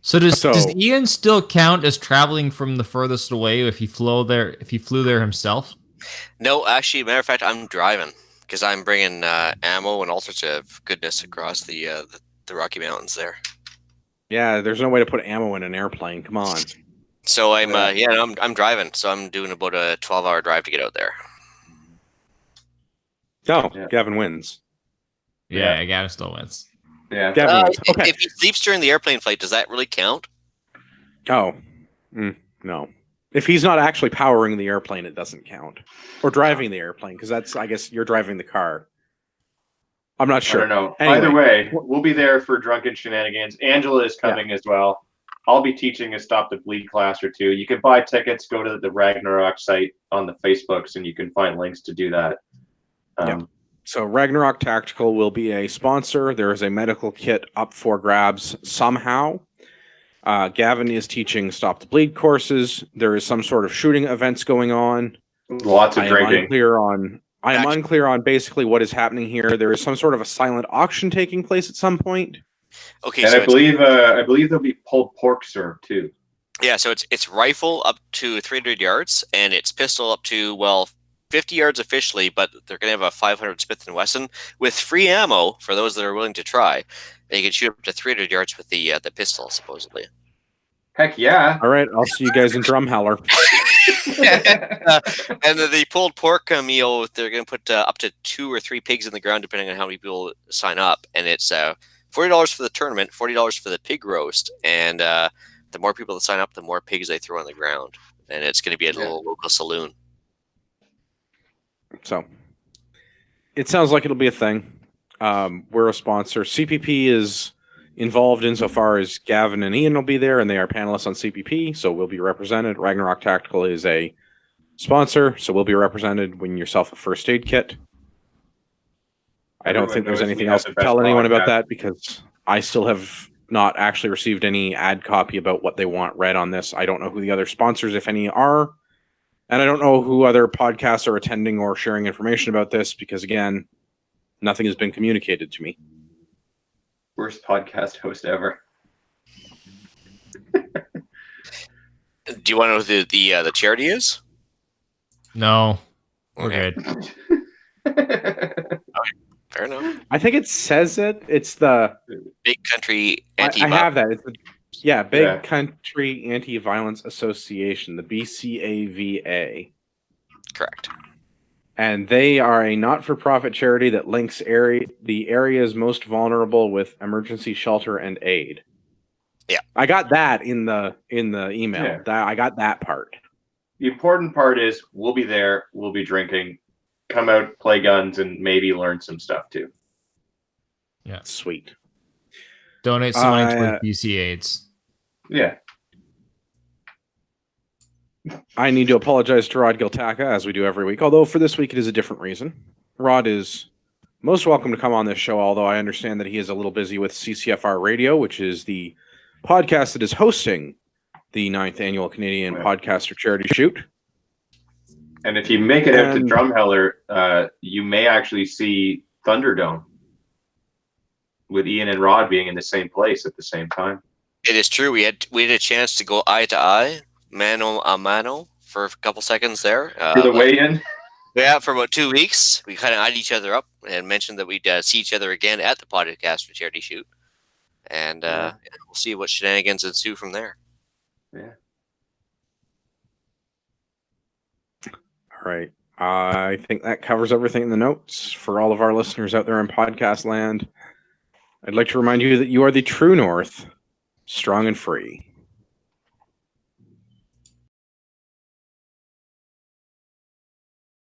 So does Ian still count as traveling from the furthest away if he flew there himself? No, actually, matter of fact, I'm driving because I'm bringing ammo and all sorts of goodness across the Rocky Mountains there. Yeah, there's no way to put ammo in an airplane. Come on. So I'm driving. So I'm doing about a 12-hour drive to get out there. Oh, yeah. Gavin wins. Yeah, Gavin still wins. Yeah. Gavin wins. Okay. If he sleeps during the airplane flight, does that really count? Oh, no. If he's not actually powering the airplane, it doesn't count. Or driving the airplane, because that's, I guess, you're driving the car. I'm not sure. I don't know. Anyway. Either way, we'll be there for drunken shenanigans. Angela is coming as well. I'll be teaching a Stop the Bleed class or two. You can buy tickets, go to the Ragnarok site on the Facebooks, and you can find links to do that. So Ragnarok Tactical will be a sponsor. There is a medical kit up for grabs somehow. Gavin is teaching Stop the Bleed courses. There is some sort of shooting events going on. Lots of drinking. I am unclear on basically what is happening here. There is some sort of a silent auction taking place at some point. Okay, and so I believe there'll be pulled pork served too. Yeah, so it's rifle up to 300 yards, and it's pistol up to 50 yards officially, but they're going to have a 500 Smith & Wesson with free ammo for those that are willing to try. And you can shoot up to 300 yards with the pistol, supposedly. Heck yeah. All right, I'll see you guys in Drumheller. And the pulled pork meal, they're going to put up to 2 or 3 pigs in the ground, depending on how many people sign up. And it's $40 for the tournament, $40 for the pig roast. And the more people that sign up, the more pigs they throw on the ground. And it's going to be at a little local saloon. So it sounds like it'll be a thing. We're a sponsor. CPP is involved insofar as Gavin and Ian will be there, and they are panelists on CPP, so we'll be represented. Ragnarok Tactical is a sponsor, so we'll be represented. Win yourself a first aid kit. I don't think there's anything else to tell anyone about that, because I still have not actually received any ad copy about what they want read on this. I don't know who the other sponsors, if any, are. And I don't know who other podcasts are attending or sharing information about this, because, again, nothing has been communicated to me. Worst podcast host ever. Do you want to know who the charity is? No. We're good. Fair enough. I think it says it. It's the Big Country I have that. It's Big Country Anti-Violence Association, the BCAVA. Correct. And they are a not-for-profit charity that links the areas most vulnerable with emergency shelter and aid. Yeah, I got that in the email. Yeah. I got that part. The important part is we'll be there. We'll be drinking. Come out, play guns, and maybe learn some stuff too. Yeah, sweet. Donate some money towards BC AIDS. Yeah. I need to apologize to Rod Giltaca, as we do every week, although for this week it is a different reason. Rod is most welcome to come on this show, although I understand that he is a little busy with CCFR Radio, which is the podcast that is hosting the 9th Annual Canadian Podcaster Charity Shoot. And if you make it out to Drumheller, you may actually see Thunderdome with Ian and Rod being in the same place at the same time. It is true. We had a chance to go eye to eye, mano a mano, for a couple seconds there. For the weigh-in? Yeah, for about 2 weeks. We kind of eyed each other up and mentioned that we'd see each other again at the podcast for charity shoot. And we'll see what shenanigans ensue from there. Yeah. All right. I think that covers everything in the notes. For all of our listeners out there in podcast land, I'd like to remind you that you are the true North, strong and free.